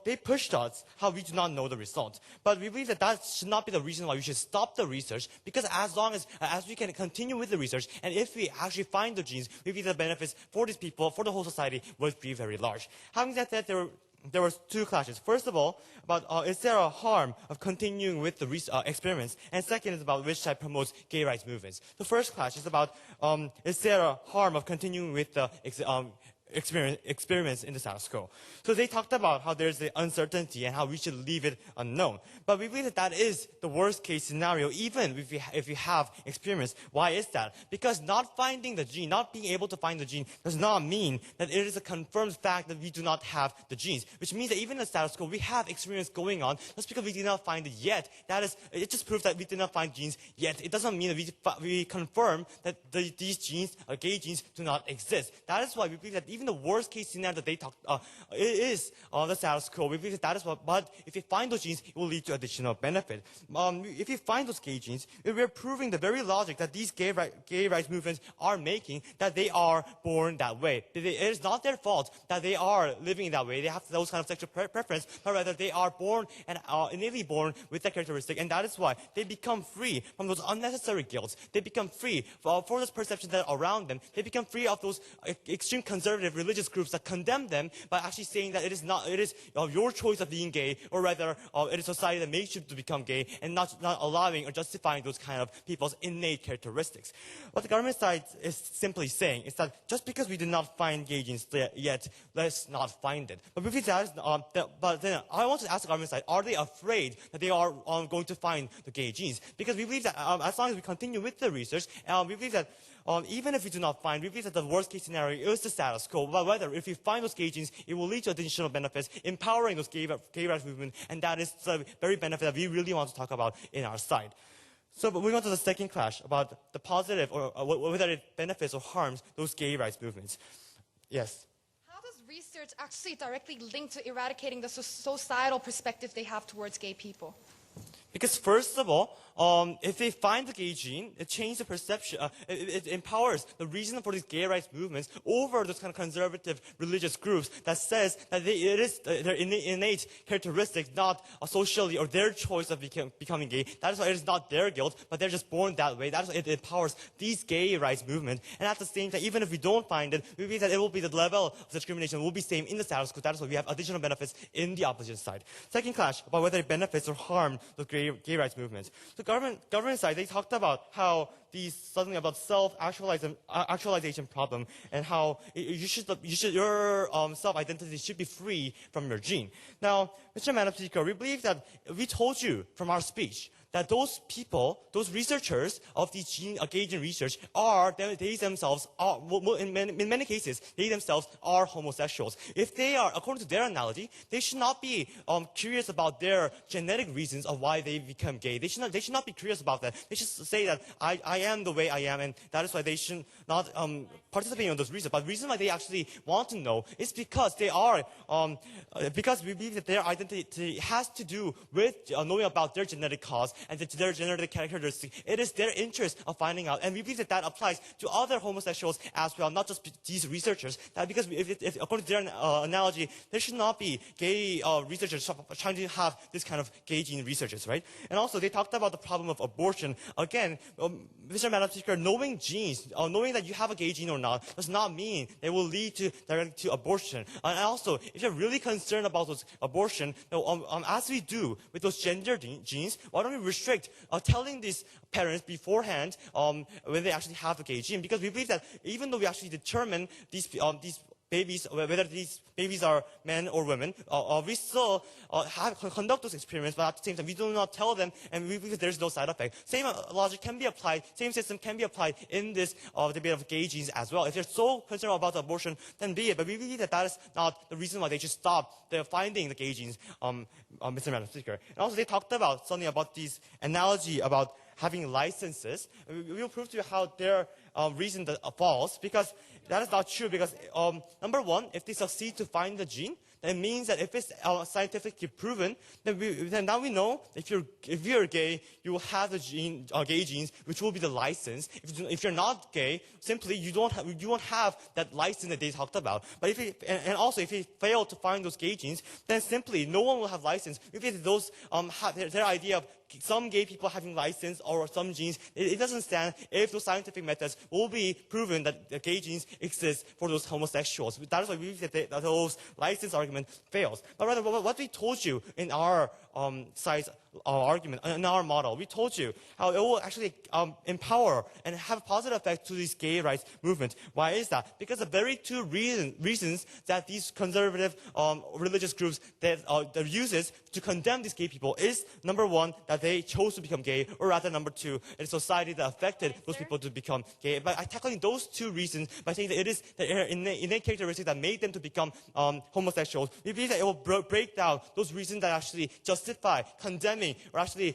Speaker 2: They pushed us how we do not know the results. But we believe that should not be the reason why we should stop the research, because as long as we can continue with the research, and if we actually find the genes, we believe the benefits for these people, for the whole society, would be very large. Having said that, there were two clashes. First of all, about is there a harm of continuing with the experiments? And second is about which side promotes gay rights movements. The first clash is about is there a harm of continuing with the experiments in the status quo. So they talked about how there's the uncertainty and how we should leave it unknown. But we believe that that is the worst case scenario, even if we have experiments. Why is that? Because not finding the gene, not being able to find the gene, does not mean that it is a confirmed fact that we do not have the genes. Which means that even in the status quo, we have experiments going on. Just because we did not find it yet, it just proves that we did not find genes yet. It doesn't mean that we confirm that these genes, gay genes, do not exist. That is why we believe that even the worst case scenario that they talked is the status quo. We believe that is what, but if you find those genes, it will lead to additional benefit. If you find those gay genes, we're proving the very logic that these gay rights movements are making, that they are born that way. It is not their fault that they are living that way. They have those kind of sexual preference, but rather they are born and innately born with that characteristic, and that is why they become free from those unnecessary guilt. They become free for those perceptions that are around them. They become free of those extreme conservative religious groups that condemn them by actually saying that it is your choice of being gay, or rather it is society that makes you to become gay, and not allowing or justifying those kind of people's innate characteristics. What the government side is simply saying is that just because we did not find gay genes yet, let's not find it. But but then I want to ask the government side, are they afraid that they are going to find the gay genes? Because we believe that as long as we continue with the research, we believe that even if we do not find, we believe that the worst case scenario is the status quo. But whether if we find those gay genes, it will lead to additional benefits, empowering those gay rights movement, and that is the very benefit that we really want to talk about in our side. So but moving on to the second clash about the positive, or whether it benefits or harms those gay rights movements. Yes.
Speaker 1: How does research actually directly link to eradicating the societal perspective they have towards gay people?
Speaker 2: Because first of all, if they find the gay gene, it changes the perception. It empowers the reason for these gay rights movements over those kind of conservative religious groups that says that it is their innate characteristics, not socially or their choice of becoming gay. That is why it is not their guilt, but they're just born that way. That is why it empowers these gay rights movement. And at the same time, even if we don't find it, we believe that it will be the level of discrimination will be same in the status quo. That is why we have additional benefits in the opposition side. Second clash about whether it benefits or harm the gay rights movement. The government side, they talked about how something about self-actualization problem and how your self-identity should be free from your gene. Now, Mr. Madam Speaker, we believe that we told you from our speech that those people, those researchers of the gay gene research they themselves are, in many cases, they themselves are homosexuals. If they are, according to their analogy, they should not be curious about their genetic reasons of why they become gay. They should not be curious about that. They should say that I am the way I am, and that is why they should not participate in those reasons. But the reason why they actually want to know is because they are, because we believe that their identity has to do with knowing about their genetic cause and their genetic characteristics. It is their interest of finding out. And we believe that that applies to other homosexuals as well, not just these researchers. That because if according to their analogy, there should not be gay researchers trying to have this kind of gay gene researchers, right? And also, they talked about the problem of abortion. Again, Mr. Madam Speaker, knowing genes, knowing that you have a gay gene or not, does not mean they will lead directly to abortion. And also, if you're really concerned about those abortion, as we do with those gender genes, why don't we restrict telling these parents beforehand when they actually have a gay gene? Because we believe that even though we actually determine these babies, whether these babies are men or women, we still conduct those experiments, but at the same time, we do not tell them, and we believe there's no side effect. Same logic can be applied, same system can be applied in this debate of gay genes as well. If they're so concerned about abortion, then be it. But we believe that that is not the reason why they should stop finding the gay genes, Mr. Madam Speaker. And also, they talked about something about this analogy about having licenses. We will prove to you how their reason false, because that is not true. Because number one, if they succeed to find the gene, then it means that if it's scientifically proven, then now we know if you're gay, you will have the gay genes, which will be the license. If you're not gay, simply you won't have that license that they talked about. But and also if you fail to find those gay genes, then simply no one will have license. If those their idea of some gay people having license or some genes, it doesn't stand if those scientific methods will be proven that the gay genes exist for those homosexuals. That is why we believe that those license argument fails. But rather, what we told you in our side's argument, in our model, we told you how it will actually empower and have a positive effect to this gay rights movement. Why is that? Because the very two reasons that these conservative religious groups that uses to condemn these gay people is, number one, that they chose to become gay, or rather, number two, it's society that affected those people to become gay. By tackling those two reasons, by saying that it is the innate characteristics that made them to become homosexuals, we believe that it will break down those reasons that actually justify condemning or actually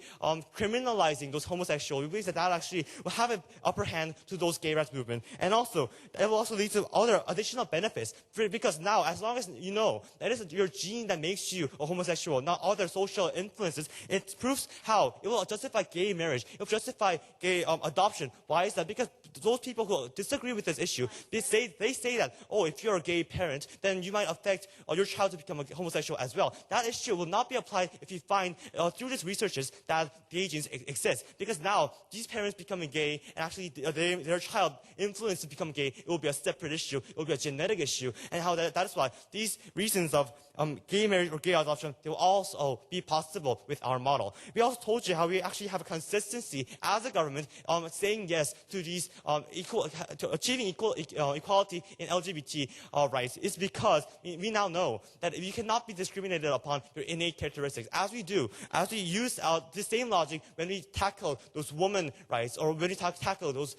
Speaker 2: criminalizing those homosexuals. We believe that actually will have an upper hand to those gay rights movement. And also, it will also lead to other additional benefits. Because now, as long as you know that it is your gene that makes you a homosexual, not other social influences, it proves how it will justify gay marriage. It will justify gay adoption. Why is that? Because those people who disagree with this issue, they say that, oh, if you're a gay parent, then you might affect your child to become a homosexual as well. That issue will not be applied if you find through these researches that gay genes exist. Because now, these parents becoming gay and actually their child influenced to become gay, it will be a separate issue. It will be a genetic issue. And how that is why these reasons of gay marriage or gay adoption, they will also be possible with our model. We also told you how we actually have a consistency as a government saying yes to these to achieving equality in LGBT rights. It's because we now know that you cannot be discriminated upon your innate characteristics. As we use the same logic when we tackle those women rights, or when we tackle those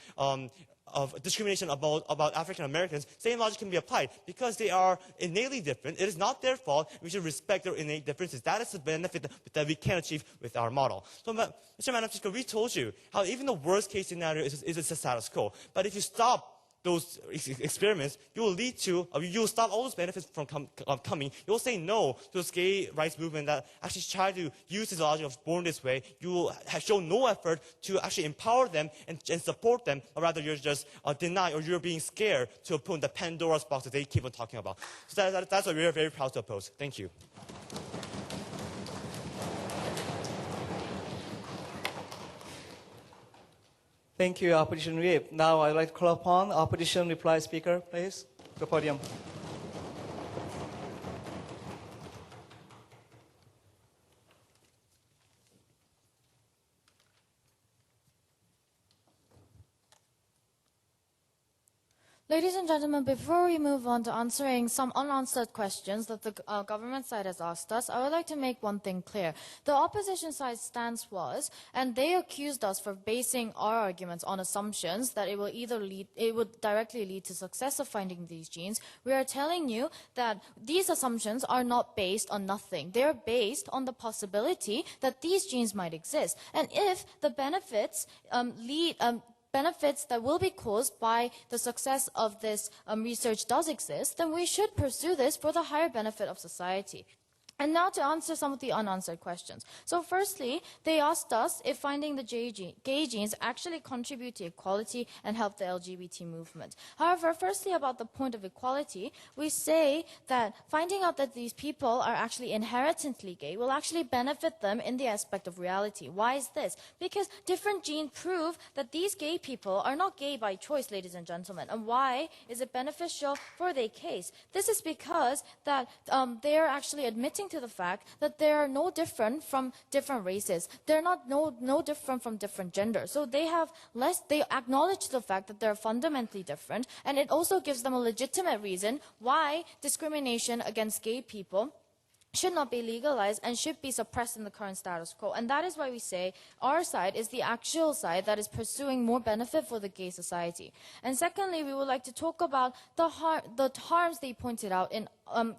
Speaker 2: of discrimination about African Americans, same logic can be applied because they are innately different. It is not their fault. We should respect their innate differences. That is the benefit that we can achieve with our model. So, Mr. Madam Speaker, we told you how even the worst case scenario is a status quo. But if you stop those experiments, you will lead to, you will stop all those benefits from coming. You will say no to this gay rights movement that actually try to use this logic of born this way. You will show no effort to actually empower them and support them, or rather you're just deny, or you're being scared to open the Pandora's box that they keep on talking about. So that's what we're very proud to oppose. Thank you.
Speaker 3: Thank you, Opposition Whip. Now I'd like to call upon Opposition Reply Speaker, please, to the podium.
Speaker 4: Ladies and gentlemen, before we move on to answering some unanswered questions that the government side has asked us, I would like to make one thing clear. The opposition side's stance was, and they accused us for basing our arguments on assumptions that it would directly lead to success of finding these genes. We are telling you that these assumptions are not based on nothing. They are based on the possibility that these genes might exist. And if the benefits benefits that will be caused by the success of this research does exist, then we should pursue this for the higher benefit of society. And now to answer some of the unanswered questions. So firstly, they asked us if finding the gay genes actually contribute to equality and help the LGBT movement. However, firstly about the point of equality, we say that finding out that these people are actually inherently gay will actually benefit them in the aspect of reality. Why is this? Because different genes prove that these gay people are not gay by choice, ladies and gentlemen. And why is it beneficial for their case? This is because that they are actually admitting to the fact that they are no different from different races. They're not no different from different genders. So they acknowledge the fact that they're fundamentally different, and it also gives them a legitimate reason why discrimination against gay people should not be legalized and should be suppressed in the current status quo. And that is why we say our side is the actual side that is pursuing more benefit for the gay society. And secondly, we would like to talk about the harms they pointed out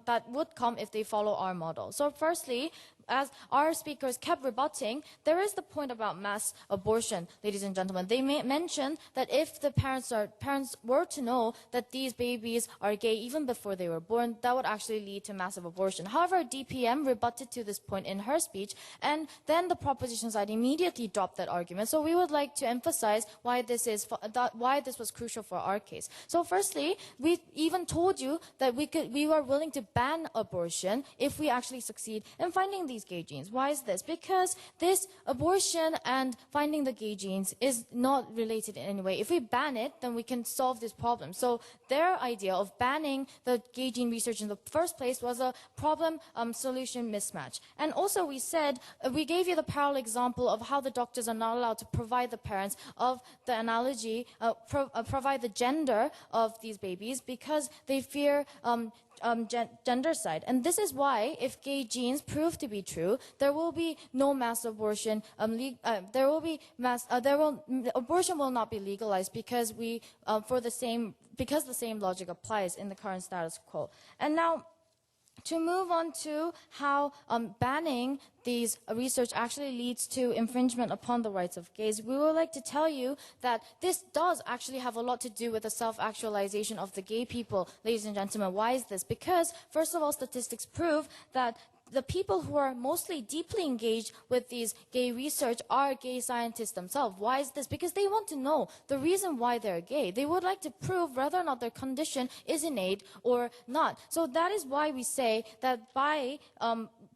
Speaker 4: that would come if they follow our model. So firstly, as our speakers kept rebutting, there is the point about mass abortion, ladies and gentlemen. They mentioned that if the parents were to know that these babies are gay even before they were born, that would actually lead to massive abortion. However, DPM rebutted to this point in her speech, and then the proposition side immediately dropped that argument. So we would like to emphasize why this was crucial for our case. So firstly, we even told you that we were willing to ban abortion if we actually succeed in finding these gay genes. Why is this? Because this abortion and finding the gay genes is not related in any way. If we ban it, then we can solve this problem. So their idea of banning the gay gene research in the first place was a problem-solution mismatch. And also we said, we gave you the parallel example of how the doctors are not allowed to provide the parents of the analogy, provide the gender of these babies because they fear gender side. And this is why, if gay genes prove to be true, there will be no mass abortion. Abortion will not be legalized because the same logic applies in the current status quo. And now, to move on to how banning these research actually leads to infringement upon the rights of gays, we would like to tell you that this does actually have a lot to do with the self-actualization of the gay people, ladies and gentlemen. Why is this? Because, first of all, statistics prove that the people who are mostly deeply engaged with these gay research are gay scientists themselves. Why is this? Because they want to know the reason why they're gay. They would like to prove whether or not their condition is innate or not. So that is why we say that by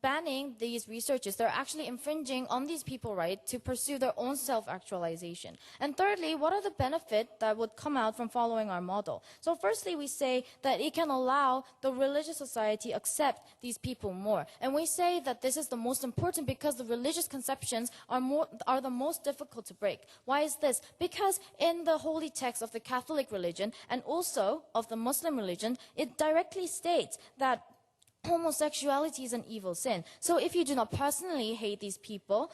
Speaker 4: banning these researches, they're actually infringing on these people's right to pursue their own self-actualization. And thirdly, what are the benefits that would come out from following our model? So firstly, we say that it can allow the religious society accept these people more. And we say that this is the most important because the religious conceptions are the most difficult to break. Why is this? Because in the holy text of the Catholic religion and also of the Muslim religion, it directly states that homosexuality is an evil sin. So if you do not personally hate these people,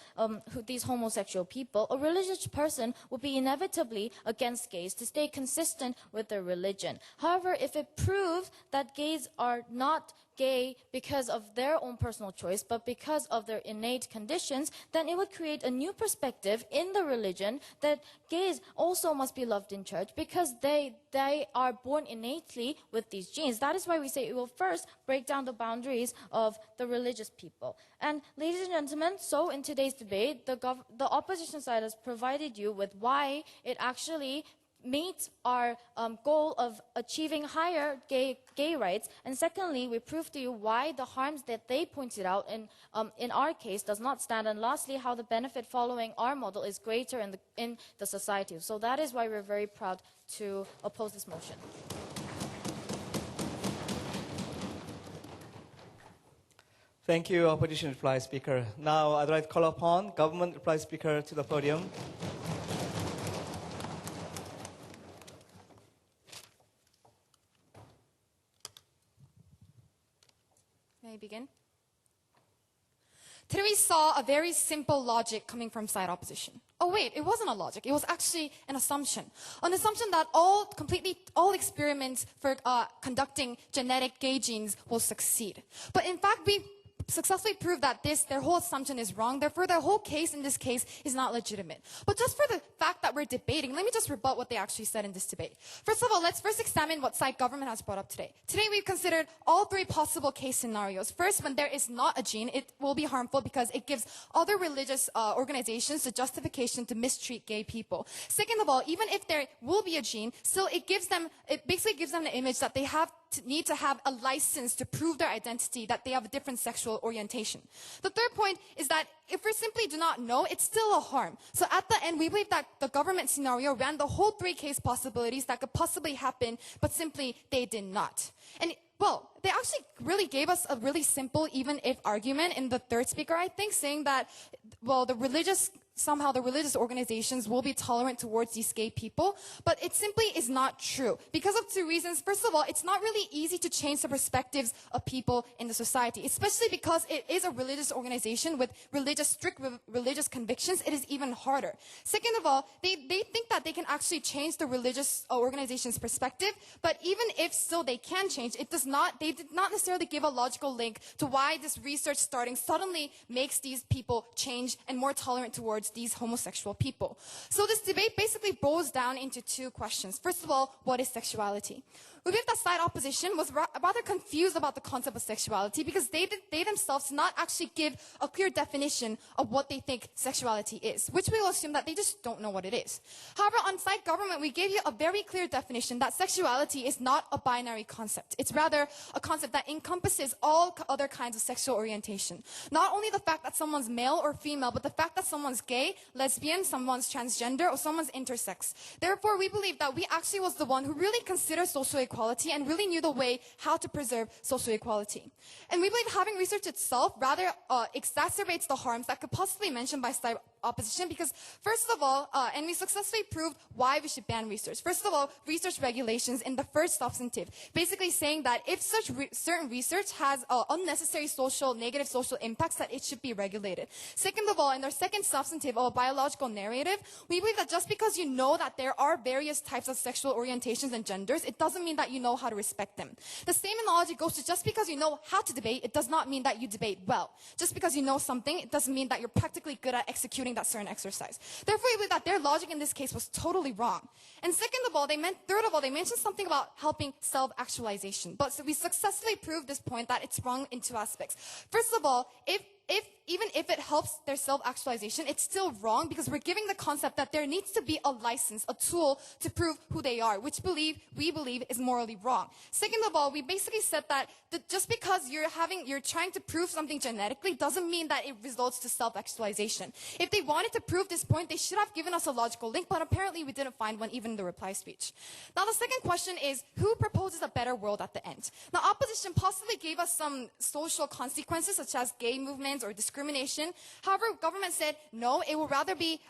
Speaker 4: these homosexual people, a religious person will be inevitably against gays to stay consistent with their religion. However, if it proves that gays are not gay because of their own personal choice, but because of their innate conditions, then it would create a new perspective in the religion that gays also must be loved in church because they are born innately with these genes. That is why we say it will first break down the boundaries of the religious people. And ladies and gentlemen, so in today's debate, the opposition side has provided you with why it actually meets our goal of achieving higher gay rights. And secondly, we proved to you why the harms that they pointed out in our case does not stand. And lastly, how the benefit following our model is greater in the society. So that is why we're very proud to oppose this motion.
Speaker 3: Thank you, Opposition Reply Speaker. Now I'd like to call upon Government Reply Speaker to the podium.
Speaker 1: May I begin? Today we saw a very simple logic coming from side opposition. Oh wait, it wasn't a logic. It was actually an assumption. An assumption that all experiments for conducting genetic gay genes will succeed. But in fact, we successfully proved that their whole assumption is wrong. Therefore, their whole case in this case is not legitimate. But just for the fact that we're debating, let me just rebut what they actually said in this debate. First of all, let's first examine what side government has brought up today. Today, we've considered all three possible case scenarios. First, when there is not a gene, it will be harmful because it gives other religious organizations the justification to mistreat gay people. Second of all, even if there will be a gene, still it basically gives them the image that they need to have a license to prove their identity, that they have a different sexual orientation. The third point is that if we simply do not know, it's still a harm. So at the end, we believe that the government scenario ran the whole three case possibilities that could possibly happen, but simply they did not. And well, they actually really gave us a really simple even if argument in the third speaker, I think, saying that, well, somehow the religious organizations will be tolerant towards these gay people, but it simply is not true. Because of two reasons. First of all, it's not really easy to change the perspectives of people in the society, especially because it is a religious organization with strict religious convictions. It is even harder. Second of all, they think that they can actually change the religious organization's perspective, but even if still they can change, they did not necessarily give a logical link to why this research starting suddenly makes these people change and more tolerant towards these homosexual people. So this debate basically boils down into two questions. First of all, what is sexuality? We believe that side opposition was rather confused about the concept of sexuality because they themselves did not actually give a clear definition of what they think sexuality is, which we will assume that they just don't know what it is. However, on side government, we gave you a very clear definition that sexuality is not a binary concept. It's rather a concept that encompasses all other kinds of sexual orientation. Not only the fact that someone's male or female, but the fact that someone's gay, lesbian, someone's transgender, or someone's intersex. Therefore, we believe that we actually was the one who really considered social equality and really knew the way how to preserve social equality. And we believe having research itself rather exacerbates the harms that could possibly be mentioned by side opposition because first of all, and we successfully proved why we should ban research. First of all, research regulations in the first substantive, basically saying that if such certain research has unnecessary negative social impacts, that it should be regulated. Second of all, in our second substantive, or biological narrative, we believe that just because you know that there are various types of sexual orientations and genders, it doesn't mean that you know how to respect them. The same analogy goes to just because you know how to debate, it does not mean that you debate well. Just because you know something, it doesn't mean that you're practically good at executing that certain exercise. Therefore, we believe that their logic in this case was totally wrong. And third of all, they mentioned something about helping self-actualization. But so we successfully proved this point that it's wrong in two aspects. First of all, even if it helps their self-actualization, it's still wrong because we're giving the concept that there needs to be a license, a tool to prove who they are, which we believe is morally wrong. Second of all, we basically said that just because you're trying to prove something genetically doesn't mean that it results to self-actualization. If they wanted to prove this point, they should have given us a logical link, but apparently we didn't find one even in the reply speech. Now the second question is, who proposes a better world at the end? Now opposition possibly gave us some social consequences such as gay movements or discrimination. However, government said no, it will rather be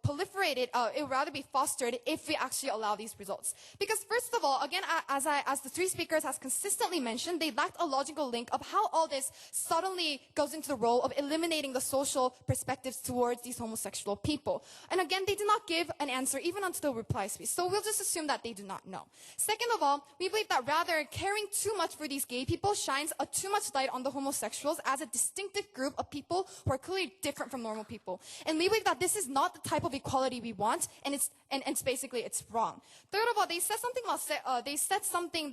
Speaker 1: proliferated, it would rather be fostered if we actually allow these results. Because first of all, again, as the three speakers has consistently mentioned, they lacked a logical link of how all this suddenly goes into the role of eliminating the social perspectives towards these homosexual people. And again, they did not give an answer even until the reply speech. So we'll just assume that they do not know. Second of all, we believe that rather caring too much for these gay people shines too much light on the homosexuals as a distinctive group of people who are clearly different from normal people. And we believe that this is not the type of equality we want, and it's basically it's wrong. Third of all, they said something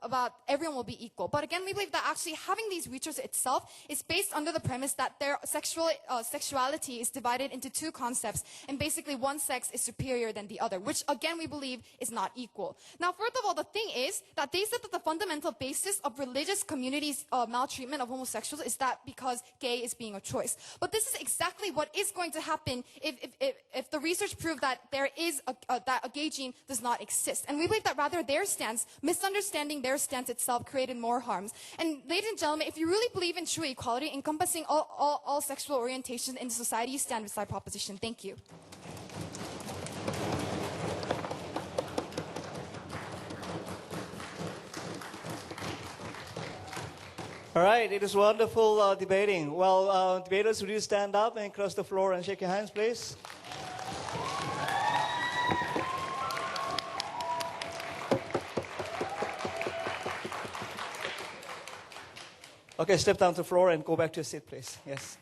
Speaker 1: about everyone will be equal. But again, we believe that actually having these research itself is based under the premise that their sexuality is divided into two concepts, and basically one sex is superior than the other, which again we believe is not equal. Now, first of all, the thing is that they said that the fundamental basis of religious communities' maltreatment of homosexuals is that because gay is being a choice. But this is exactly what is going to happen if the research proves that there is that a gay gene does not exist. And we believe that rather their stance, misunderstanding their stance itself, created more harms. And ladies and gentlemen, if you really believe in true equality encompassing all sexual orientations in society, you stand beside proposition. Thank you.
Speaker 3: All right, it is wonderful debating. Well, debaters, would you stand up and cross the floor and shake your hands, please? Okay, step down to the floor and go back to your seat, please. Yes.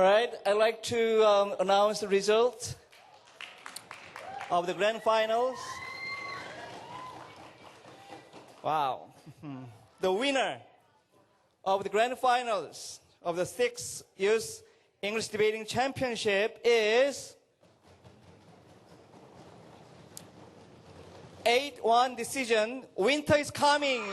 Speaker 3: All right, I'd like to announce the result of the grand finals. Wow. The winner of the grand finals of the 6th Youth English Debating Championship is 8-1 decision. Winter is coming.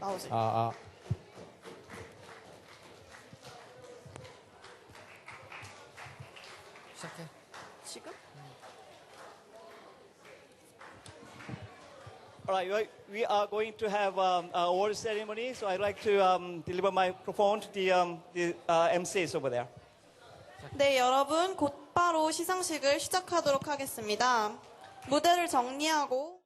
Speaker 6: 나오지.
Speaker 2: 시작해.
Speaker 6: 지금?
Speaker 3: All right, we are going to have an award ceremony, so I'd like to deliver my microphone to the MCs over there.
Speaker 7: 네, 여러분 곧바로 시상식을 시작하도록 하겠습니다. 무대를 정리하고